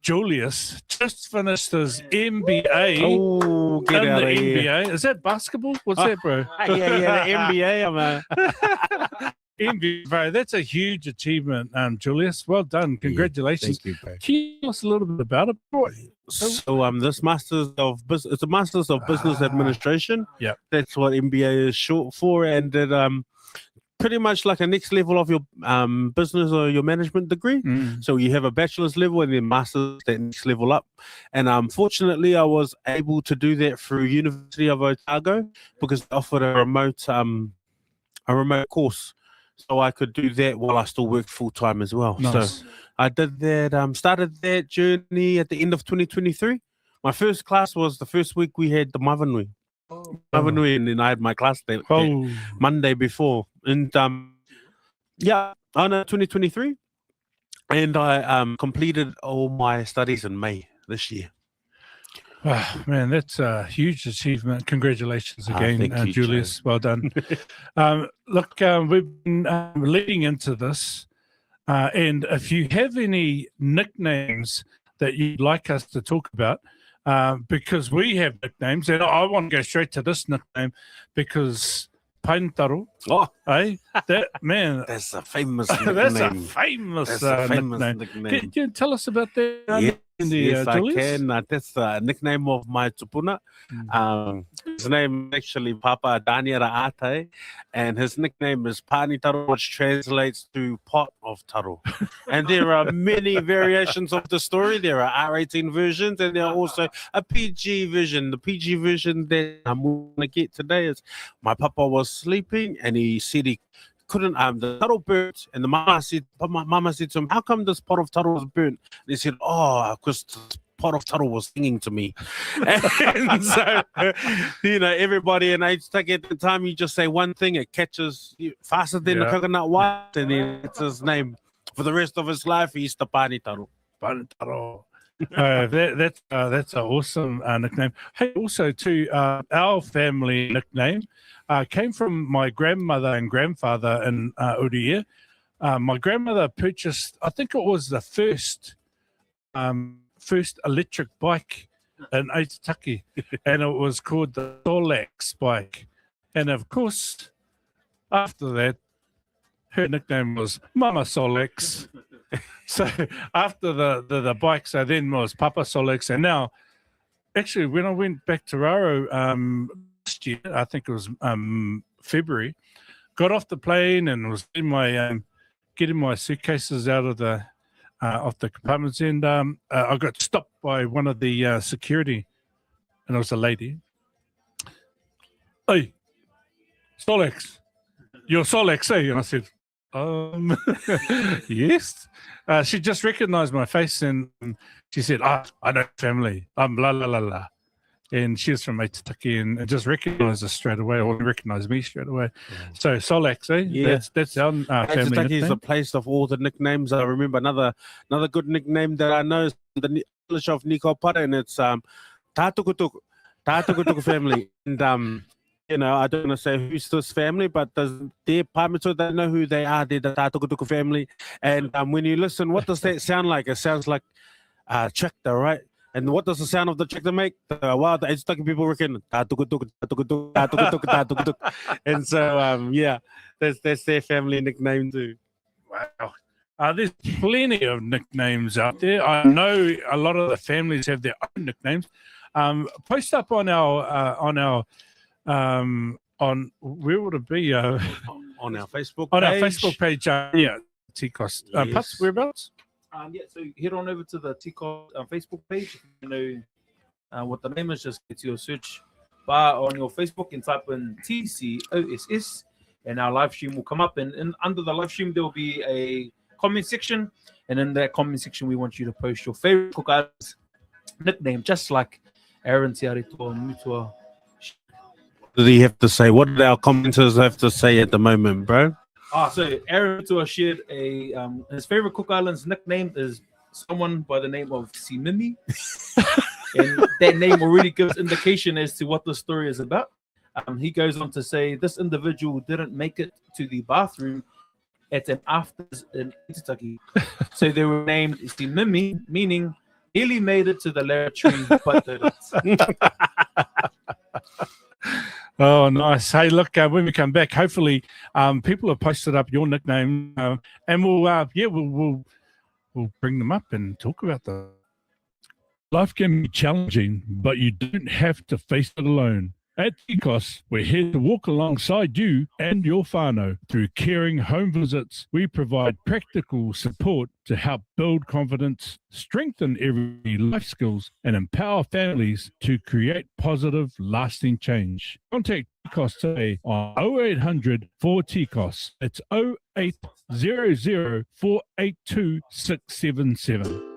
Julius just finished his MBA. Oh, get out of here. NBA. Is that basketball? What's that, bro? Yeah, the NBA. I'm a NBA, bro. That's a huge achievement, Julius. Well done. Congratulations. Thank you, bro. Can you tell us a little bit about it? So this Masters of Business, it's a Masters of Business Administration. Yeah, that's what MBA is short for, and it pretty much like a next level of your business or your management degree. So you have a bachelor's level and then master's, that next level up. And fortunately, I was able to do that through University of Otago because they offered a remote course, so I could do that while I still worked full time as well. Nice. So I did that. Started that journey at the end of 2023. My first class was the first week we had the Mavanui. And then I had my class that Monday before, and 2023, and I completed all my studies in May this year. Oh, man, that's a huge achievement. Congratulations again, Julius. Jay. Well done. Look, we've been leading into this, and if you have any nicknames that you'd like us to talk about, because we have nicknames, and I want to go straight to this nickname because Paintaro. That man, that's a famous nickname. That's a famous nickname. Can you tell us about that? Yes, I can. That's the nickname of my tupuna. His name is actually Papa Daniara Ate, and his nickname is Pani Taro, which translates to pot of taro. And there are many variations of the story. There are R18 versions, and there are also a PG version. The PG version that I'm going to get today is my papa was sleeping, and he said he couldn't the taro burnt, and the mama said to him, how come this pot of taro was burnt? And he said, because the pot of taro was singing to me. And so everybody in age take at the time, you just say one thing, it catches you faster than the coconut white, and then it's his name for the rest of his life. He's the Pani Taro. Pani Taro. That's an awesome nickname. Hey, also too, our family nickname came from my grandmother and grandfather in Uriia. My grandmother purchased, I think it was the first electric bike in Aitutaki, and it was called the Solex bike. And of course, after that, her nickname was Mama Solex. So after the bike, so then was Papa Solex, and now, actually, when I went back to Raro last year, I think it was February, got off the plane and was in my getting my suitcases out of the compartments, and I got stopped by one of the security, and it was a lady. Hey, Solex, you're Solex, eh? And I said, yes. She just recognized my face, and she said, I know family. I'm blah, blah, blah, blah. And she was from Aitutaki and just recognized us straight away, or recognized me straight away. So Solex, eh? Yeah. That's our family Aitutaki is nickname. the place of all the nicknames. I remember another good nickname that I know is the English of Nico Pata, and it's Tātukutuku family. And you know, I don't want to say who's this family, but their Paimito, they know who they are. They're the Tātukutuku family. And when you listen, what does that sound like? It sounds like tractor, right? And what does the sound of the tractor make? The Aitutaki people reckon Tātukutuku, Tātukutuku, Tātukutuku, Tātukutuku. And so, yeah, that's their family nickname too. Wow. There's plenty of nicknames out there. I know a lot of the families have their own nicknames. Post up on our where would it be? On our Facebook page. On our Facebook page, yeah, Tikos. Yes. Putz, whereabouts? Yeah, so head on over to the Tikos Facebook page. If you know what the name is, just get to your search bar on your Facebook and type in TCOSS, and our live stream will come up. And under the live stream, there will be a comment section, and in that comment section, we want you to post your favorite cook's nickname, just like Aaron Tiaritoa Mutua. What do he have to say? What do our commenters have to say at the moment, bro? So Aaron Mutua shared his favorite Cook Islands nickname is someone by the name of Simimi. And that name already gives indication as to what the story is about. He goes on to say this individual didn't make it to the bathroom at an afters in Itutaki. So they were named Simimi, meaning nearly made it to the laboratory, but didn't. Oh, nice. Hey, look, when we come back, hopefully people have posted up your nickname, and we'll bring them up and talk about them. Life can be challenging, but you don't have to face it alone. At Tikos, we're here to walk alongside you and your whānau. Through caring home visits, we provide practical support to help build confidence, strengthen everyday life skills, and empower families to create positive, lasting change. Contact Tikos today on 0800 4TIKOS. It's 0800 482 677.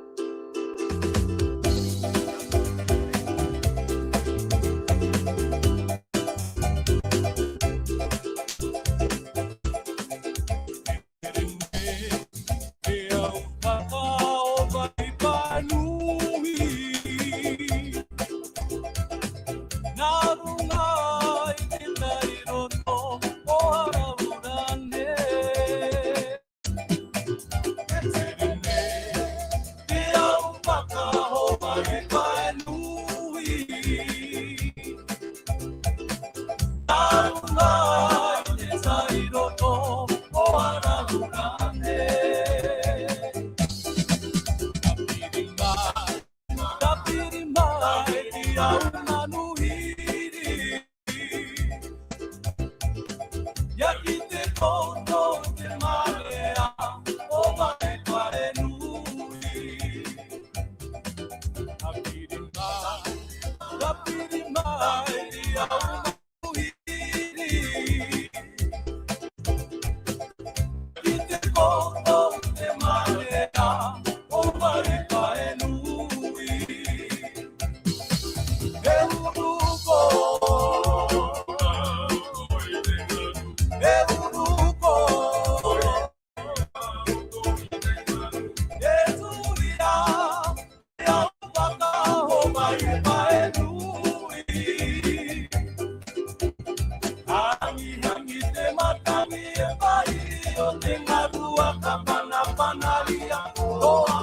Oh,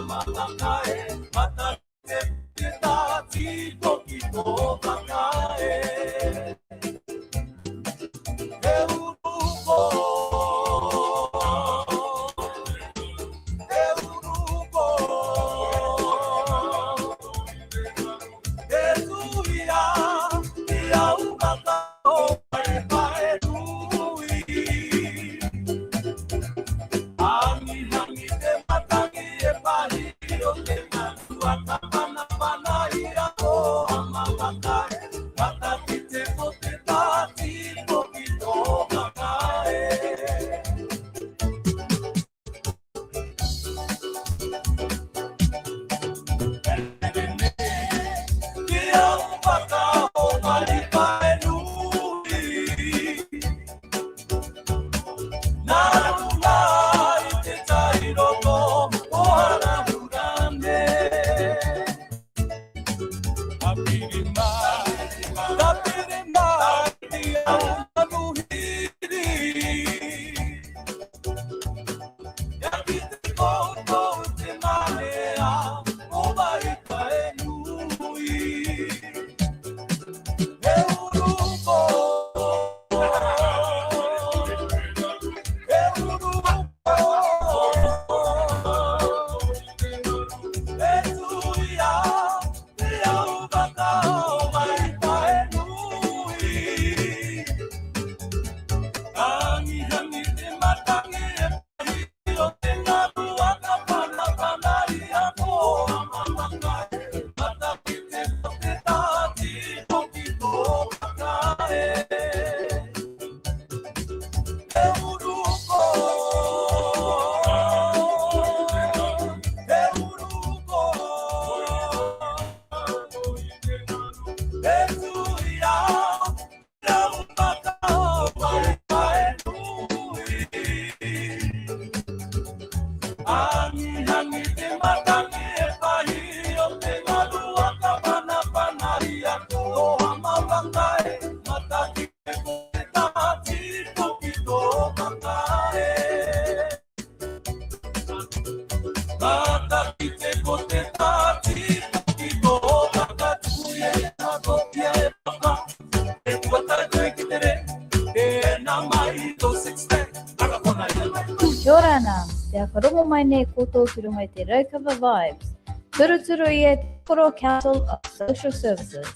Kia ora ana, te whakarongo mai nei koutou ki runga i te Raukava Vibes. Turuturu i e Koro Council of Social Services.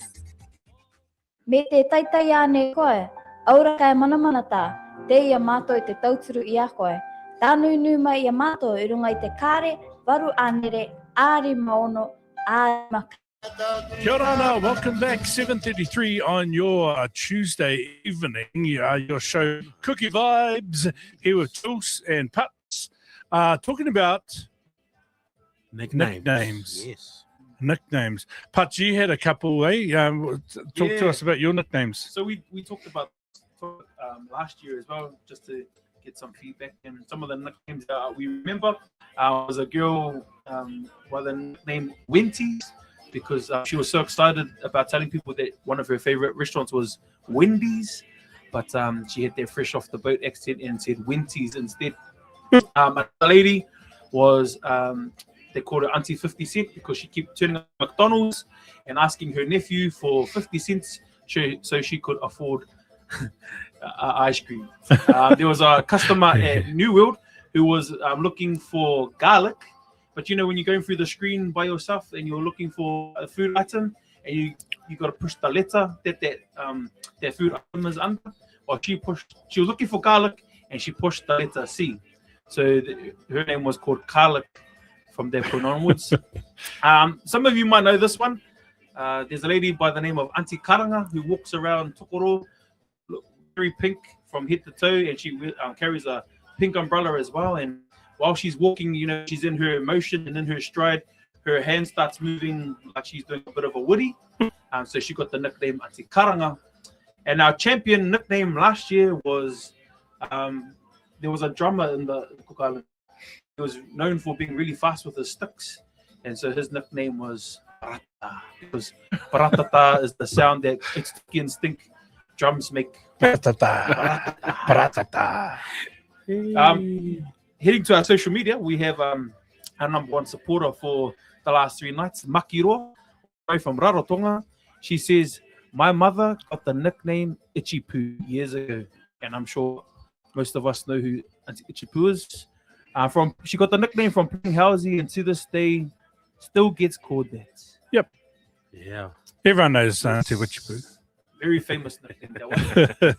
Me te taitai ane koe, aura kai manamanata, te ia mātou i te tauturu i a koe. Tānu nu mai i a mātou i runga i te kāre, waru anere, āri maono, āri maka. Kia ora ana, welcome back. 7:33 on your Tuesday evening. Your show, Kuki Vibes, here with Jules and Pups, talking about nicknames. Yes. Nicknames. Pups, you had a couple, eh? Talk to us about your nicknames. So we talked about last year as well, just to get some feedback. And some of the nicknames we remember was a girl by the nickname Wenties, because she was so excited about telling people that one of her favorite restaurants was Wendy's, but she had their fresh off the boat accent and said Wenties instead. The lady was, they called her Auntie 50 Cent because she kept turning up at McDonald's and asking her nephew for 50 cents so she could afford ice cream. There was a customer at New World who was looking for garlic. But you know, when you're going through the screen by yourself and you're looking for a food item and you got to push the letter that food item is under, or she was looking for garlic and she pushed the letter C. So her name was called Garlic from that point onwards. Some of you might know this one. There's a lady by the name of Auntie Karanga who walks around Tokoro, very pink from head to toe, and she carries a pink umbrella as well. And while she's walking, you know, she's in her emotion and in her stride, her hand starts moving like she's doing a bit of a woody. So she got the nickname Auntie Karanga. And our champion nickname last year was, there was a drummer in the Cook Island. He was known for being really fast with his sticks. And so his nickname was Barata, because Baratata is the sound that sticky and stink drums make. Baratata. Baratata. Heading to our social media, we have our number one supporter for the last 3 nights, Makiro, from Rarotonga. She says, my mother got the nickname Itchy Poo years ago, and I'm sure most of us know who Auntie Itchy Poo is. She got the nickname from playing Housey, and to this day, still gets called that. Yep. Yeah. Everyone knows Auntie Itchy Poo. Very famous nickname, that one.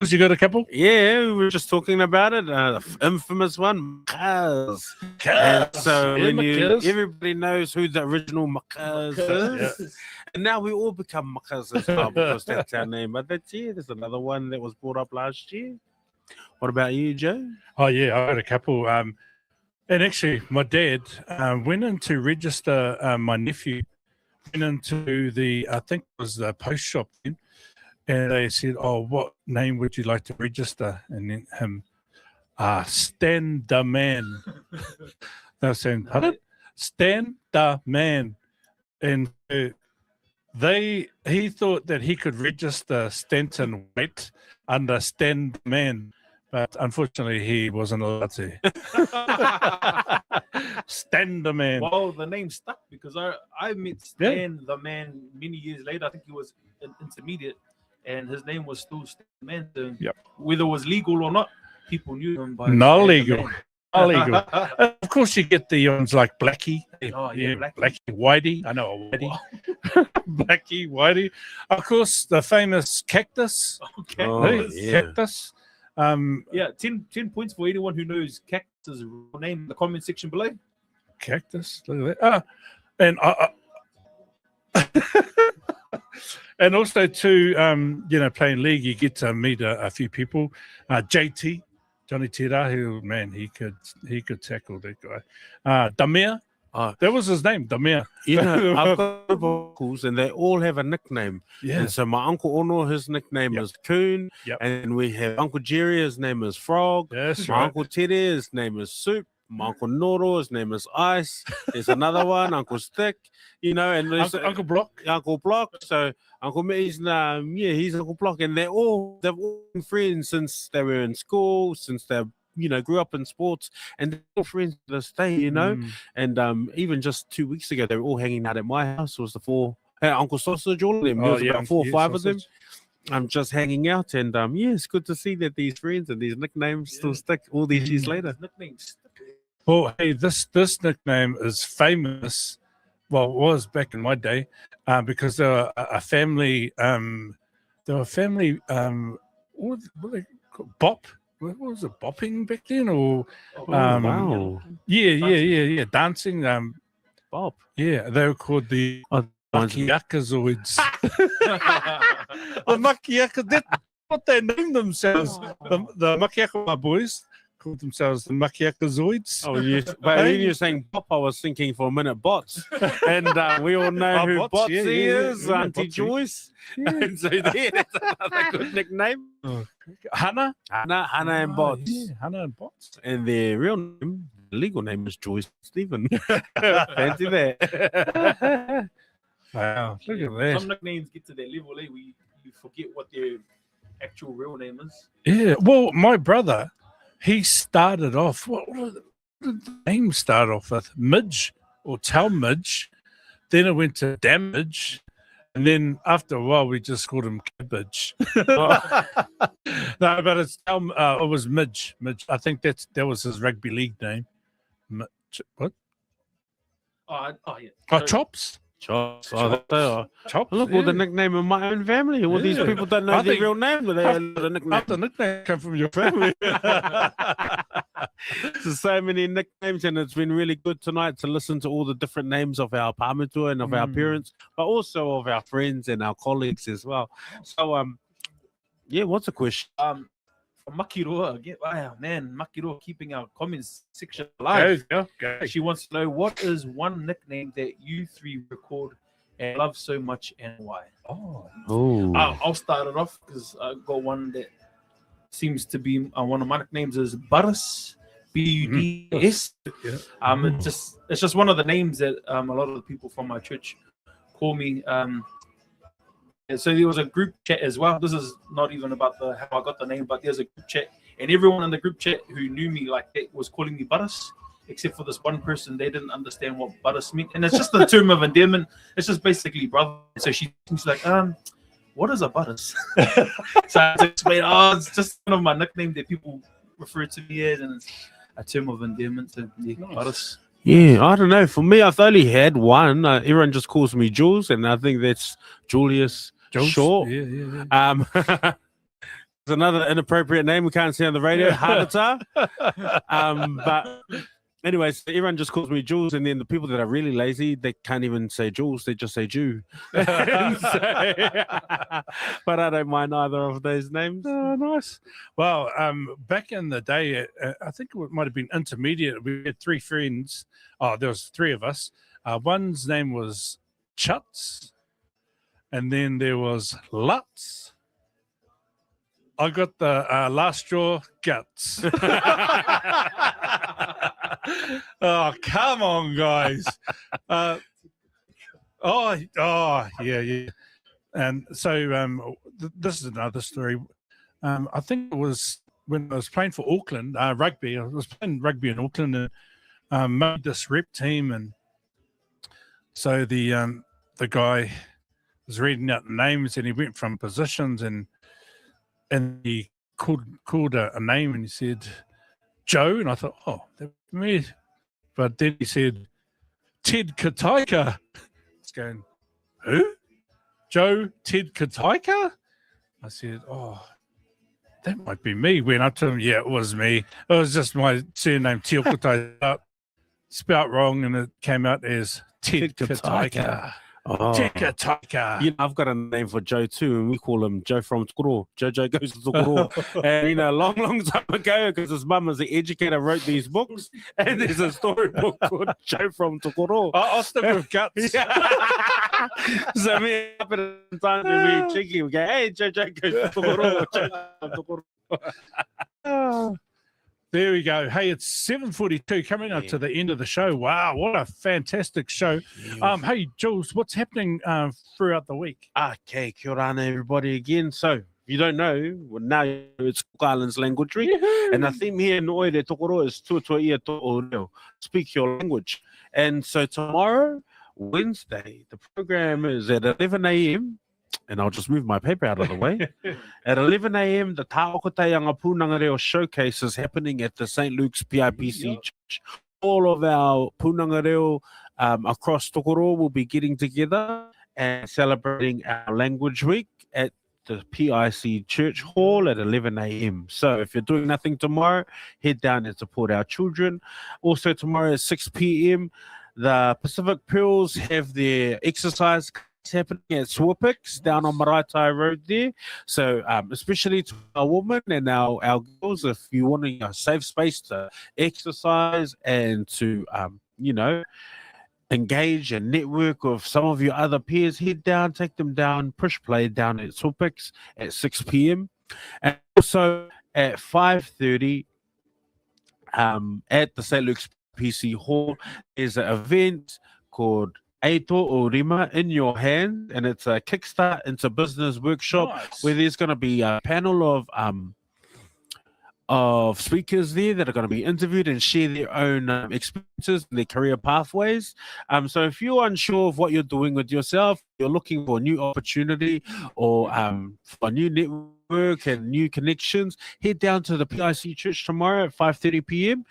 You got a couple? Yeah, we were just talking about it. The infamous one, Makaz. And so everybody knows who the original Makaz is. Yeah. And now we all become Makaz as well because that's our name. But there's another one that was brought up last year. What about you, Joe? Oh, yeah, I had a couple. And actually, my dad went in to register my nephew. Went into I think it was the post shop then. And they said, oh, what name would you like to register? And then him, Stan the Man. They were saying, pardon? Stan the Man. And he thought that he could register Stanton White under Stan the Man. But unfortunately, he wasn't allowed to. Stan the Man. Well, the name stuck because I met Stan the Man many years later. I think he was in intermediate. And his name was still Stan the Man. So whether it was legal or not, people knew him by not Stan legal. Not legal. Of course, you get the ones like Blackie. Oh, yeah, Blackie Whitey. I know a Whitey. Blackie Whitey. Of course, the famous Cactus. Okay. Cactus. 10 points for anyone who knows Cactus's real name in the comment section below. Cactus. Look at that. And also too, playing league, you get to meet a few people. JT, Johnny Tirahu, man, he could tackle that guy. Damir, that was his name, Damir. You know, I've got uncles and they all have a nickname. Yeah. And so my Uncle Ono, his nickname is Coon. Yep. And we have Uncle Jerry, his name is Frog. That's my right. Uncle Teddy, his name is Soup. My Uncle Noro, his name is Ice. There's another one, Uncle Stick, you know, and there's Uncle Block. Uncle Block. So Uncle Mitty's, he's Uncle Block, and they've all been friends since they were in school, since they grew up in sports, and they're all friends to this day, you know. And even just 2 weeks ago, they were all hanging out at my house. It was the four Uncle Sausage, all of them. There was about 4 or 5 of them. I'm just hanging out, and it's good to see that these friends and these nicknames still stick all these years later. Nicknames. Well, hey, this nickname is famous. Well, it was back in my day, because they were a family. They were a family. What they call bop? What was it? Bopping back then, or wow? Yeah. Dancing. Bop. Yeah, they were called the Makiakazoids. The Makiaka. That's what they named themselves. The Makiaka boys called themselves the Makiakazoids. Oh, yes. But when you're saying Bop, I was thinking for a minute Bots. And we all know who Bots is, Auntie Joyce. And so that's another good nickname. Hannah and Bots. Yeah, Hannah and Bots. And their real name, legal name is Joyce Stephen. Fancy that. Wow, look at that. Some nicknames get to that level, where you forget what their actual real name is. Yeah, well, my brother, he started off, what did the name start off with? Midge or Talmidge. Then it went to Damage. And then after a while, we just called him Cabbage. No, but it was Midge. I think that was his rugby league name. What? Oh, yeah. Oh, Chops? Chops. Chops. Look, all the nickname of my own family. All these people don't know their real name, but they have the nickname. The nickname come from your family. So many nicknames, and it's been really good tonight to listen to all the different names of our pāmatua and of our parents, but also of our friends and our colleagues as well. So, what's the question? Makiroa again. Wow, man, Makiroa keeping our comments section alive. Okay. She wants to know, what is one nickname that you three record and love so much, and why? I'll start it off because I've got one that seems to be one of my nicknames is Buddhas, Buds. It's just one of the names that a lot of the people from my church call me. So there was a group chat as well. This is not even about how I got the name, but there's a group chat, and everyone in the group chat who knew me like that was calling me Buddhas, except for this one person. They didn't understand what Buddhas meant, and it's just a term of endearment. It's just basically brother. So she's like, what is a Buddhas? So I had to explain, it's just one of my nicknames that people refer to me as, and it's a term of endearment. So Buddhas. Yeah, I don't know. For me, I've only had one. Everyone just calls me Jules, and I think that's Julius Short. Yeah. It's another inappropriate name we can't say on the radio. Hanata. But anyways, everyone just calls me Jules, and then the people that are really lazy, they can't even say Jules, they just say Jew. But I don't mind either of those names. Oh, nice. Well, back in the day, I think it might have been intermediate. We had 3 friends. Oh, there was 3 of us. One's name was Chuts, and then there was Lutz. I got the last straw, Guts. Oh, come on, guys. Yeah. And so this is another story. I think it was when I was playing for Auckland, rugby. I was playing rugby in Auckland and made this rep team. And so the guy was reading out names, and he went from positions, and he called a name, and he said Joe, and I thought, oh, that's me. But then he said Ted Kataika. It's going, who? Joe Ted Kataika? I said, oh, that might be me. Went up to him, yeah, it was me. It was just my surname, Teo Kataika, spelt wrong, and it came out as Ted Kataika. Oh. Ted Kataika. You know, I've got a name for Joe too, and we call him Joe from Tukuro. Jojo goes to Tukuro. And, long time ago, because his mum as an educator wrote these books, and there's a storybook called Joe from Tukuro. I'll stick with Guts. So me up at the time when we cheeky, we go, hey, Jojo goes to Tukuro. There we go. Hey, it's 7:42, coming up to the end of the show. Wow, what a fantastic show. Hey, Jules, what's happening throughout the week? Okay, kia ora everybody again. So, if you don't know, well, now it's Cook Islands Language Week. And the theme here in Oire Tokoro is Tuatua ia to o reo, speak your language. And so tomorrow, Wednesday, the program is at 11 a.m. And I'll just move my paper out of the way. At 11 a.m., the Taokotaianga Punanga Reo Showcase is happening at the St. Luke's PIPC Church. All of our Punanga Reo across Tokoro will be getting together and celebrating our Language Week at the PIC Church Hall at 11 a.m. So if you're doing nothing tomorrow, head down and support our children. Also tomorrow at 6 p.m., the Pacific Pearls have their exercise happening at Swapix down on Maraetai Road there. So especially to our women and our girls, if you want a safe space to exercise and to, engage and network with some of your other peers, head down, take them down, push play down at Swapix at 6 p.m. And also at 5:30 at the St. Luke's PC Hall, there's an event called Eito o Rima in Your Hand, and it's a Kickstart into Business workshop where there's going to be a panel of speakers there that are going to be interviewed and share their own experiences and their career pathways. So if you're unsure of what you're doing with yourself, you're looking for a new opportunity or for a new network and new connections, head down to the PIC Church tomorrow at 5:30 p.m.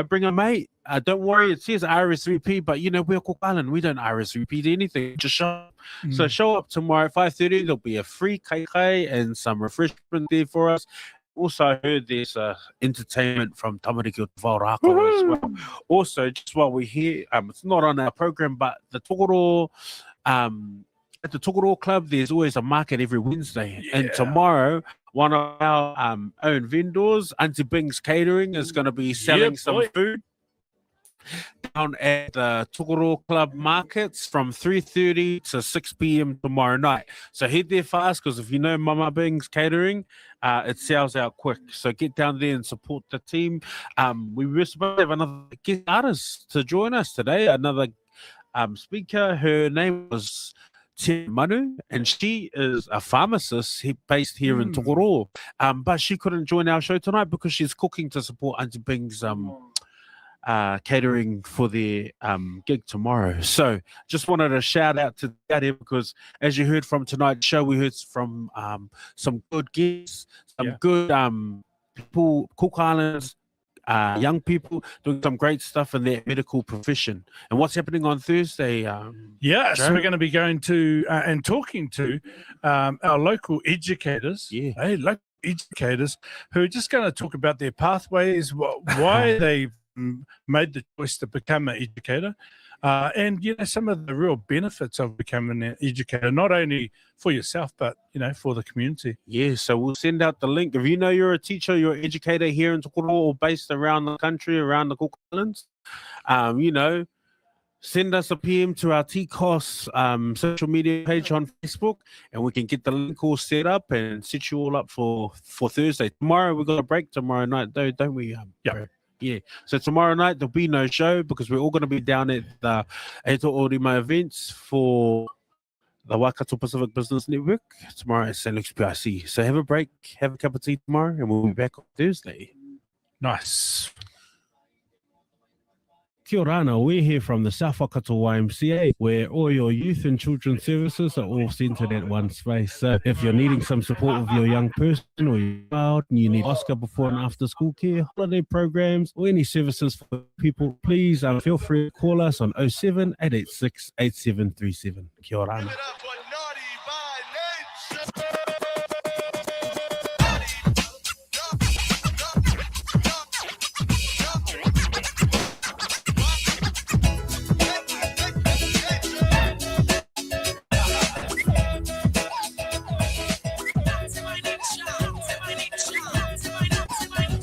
Bring a mate. Don't worry, it says RSVP, but we're Cook Island. We don't RSVP to anything. Just show up. So show up tomorrow at 5:30. There'll be a free kai and some refreshment there for us. Also, I heard there's entertainment from Tamariki o Te Whaorako as well. Also, just while we're here, it's not on our program, but the Tokoro, at the Tokoro Club, there's always a market every Wednesday. Yeah. And tomorrow, one of our own vendors, Auntie Bing's Catering, is going to be selling some food down at the Tokoro Club markets from 3:30 to 6 p.m. tomorrow night. So head there fast, because if you know Mama Bing's Catering, it sells out quick. So get down there and support the team. We were supposed to have another guest artist to join us today, another speaker. Her name was Te Manu, and she is a pharmacist based here in Tokoro. But she couldn't join our show tonight because she's cooking to support Auntie Bing's catering for their gig tomorrow. So just wanted to shout out to that here, because as you heard from tonight's show, we heard from some good guests, some good people, Cook Islands, young people doing some great stuff in their medical profession. And what's happening on Thursday? So we're going to be going to and talking to our local educators. Local educators who are just going to talk about their pathways, why they made the choice to become an educator, and some of the real benefits of becoming an educator, not only for yourself but for the community. So we'll send out the link. If you know you're a teacher, you're an educator here in Tokoro or based around the country, around the Cook Islands, send us a PM to our TCOS social media page on Facebook, and we can get the link all set up and set you all up for Thursday. Tomorrow we've got a break tomorrow night though, don't we? So tomorrow night there'll be no show because we're all going to be down at the Eito Orima events for the Waikato Pacific Business Network tomorrow at St. Luke's PIC. So have a break, have a cup of tea tomorrow, and we'll be back on Thursday. Nice. Kia ora, we're here from the South Waikato YMCA, where all your youth and children's services are all centered at one space. So if you're needing some support with your young person or your child, you need Oscar before and after school care, holiday programs, or any services for people, please feel free to call us on 07 886 8737. Kia ora.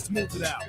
Move it out.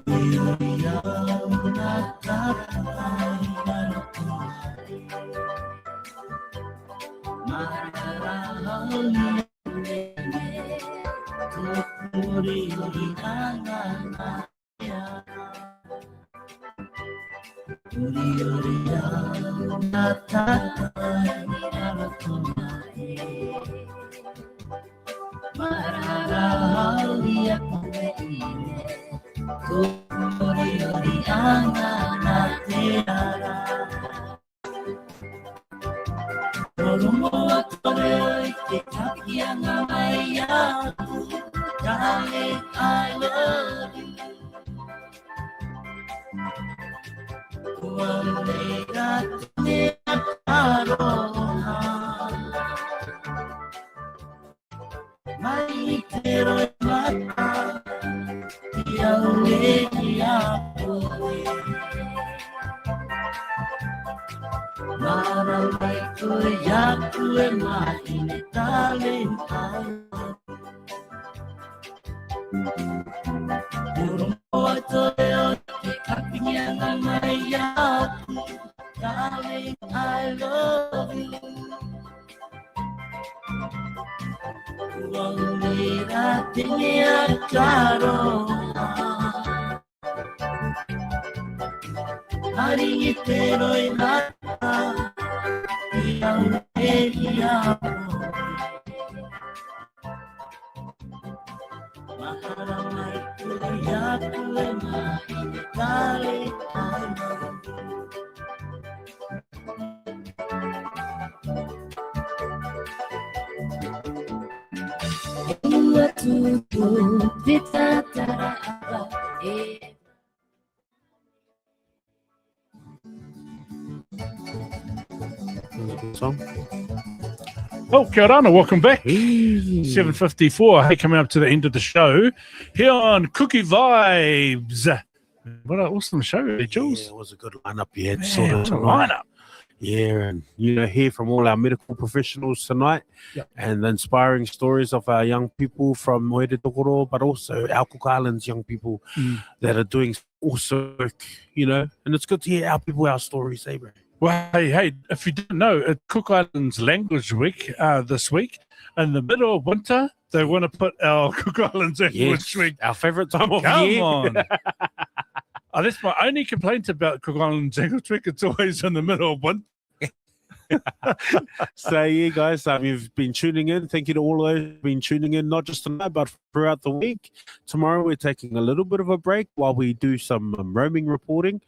Hallelujah. Darling, I love you. Darling, I love you. Song. Oh, kia ora, welcome back. 7:54. Hey, coming up to the end of the show here on Kuki Vibes. What an awesome show, Jules. Yeah, it was a good lineup. Yeah, Man, sort of what a tonight. lineup. Yeah, and hear from all our medical professionals tonight, and the inspiring stories of our young people from Moede Tokoro, but also our Cook Islands young people that are doing awesome work, and it's good to hear our people, our stories, bro. Well, hey, if you didn't know, at Cook Islands Language Week this week, in the middle of winter, they want to put our Cook Islands Language Week. Our favourite time of Come year. on. That's my only complaint about Cook Islands Language Week. It's always in the middle of winter. So yeah, guys, you've been tuning in. Thank you to all those who've been tuning in, not just tonight, but throughout the week. Tomorrow we're taking a little bit of a break while we do some roaming reporting.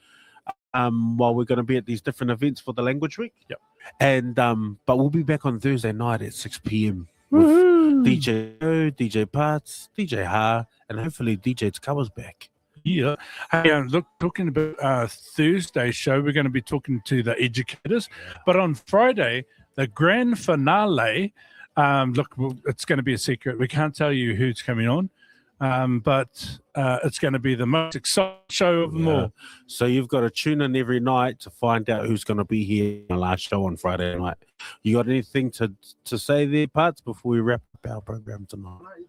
While we're going to be at these different events for the language week. Yep. And but we'll be back on Thursday night at 6 p.m. with DJ O, DJ Parts, DJ Ha, and hopefully DJ Takawa's back. Yeah. Hey, look, talking about Thursday's show, we're going to be talking to the educators. But on Friday, the grand finale, look, it's going to be a secret. We can't tell you who's coming on, but it's going to be the most exciting show of them all. So you've got to tune in every night to find out who's going to be here in the last show on Friday night. You got anything to say there, Parts, before we wrap up our program tonight?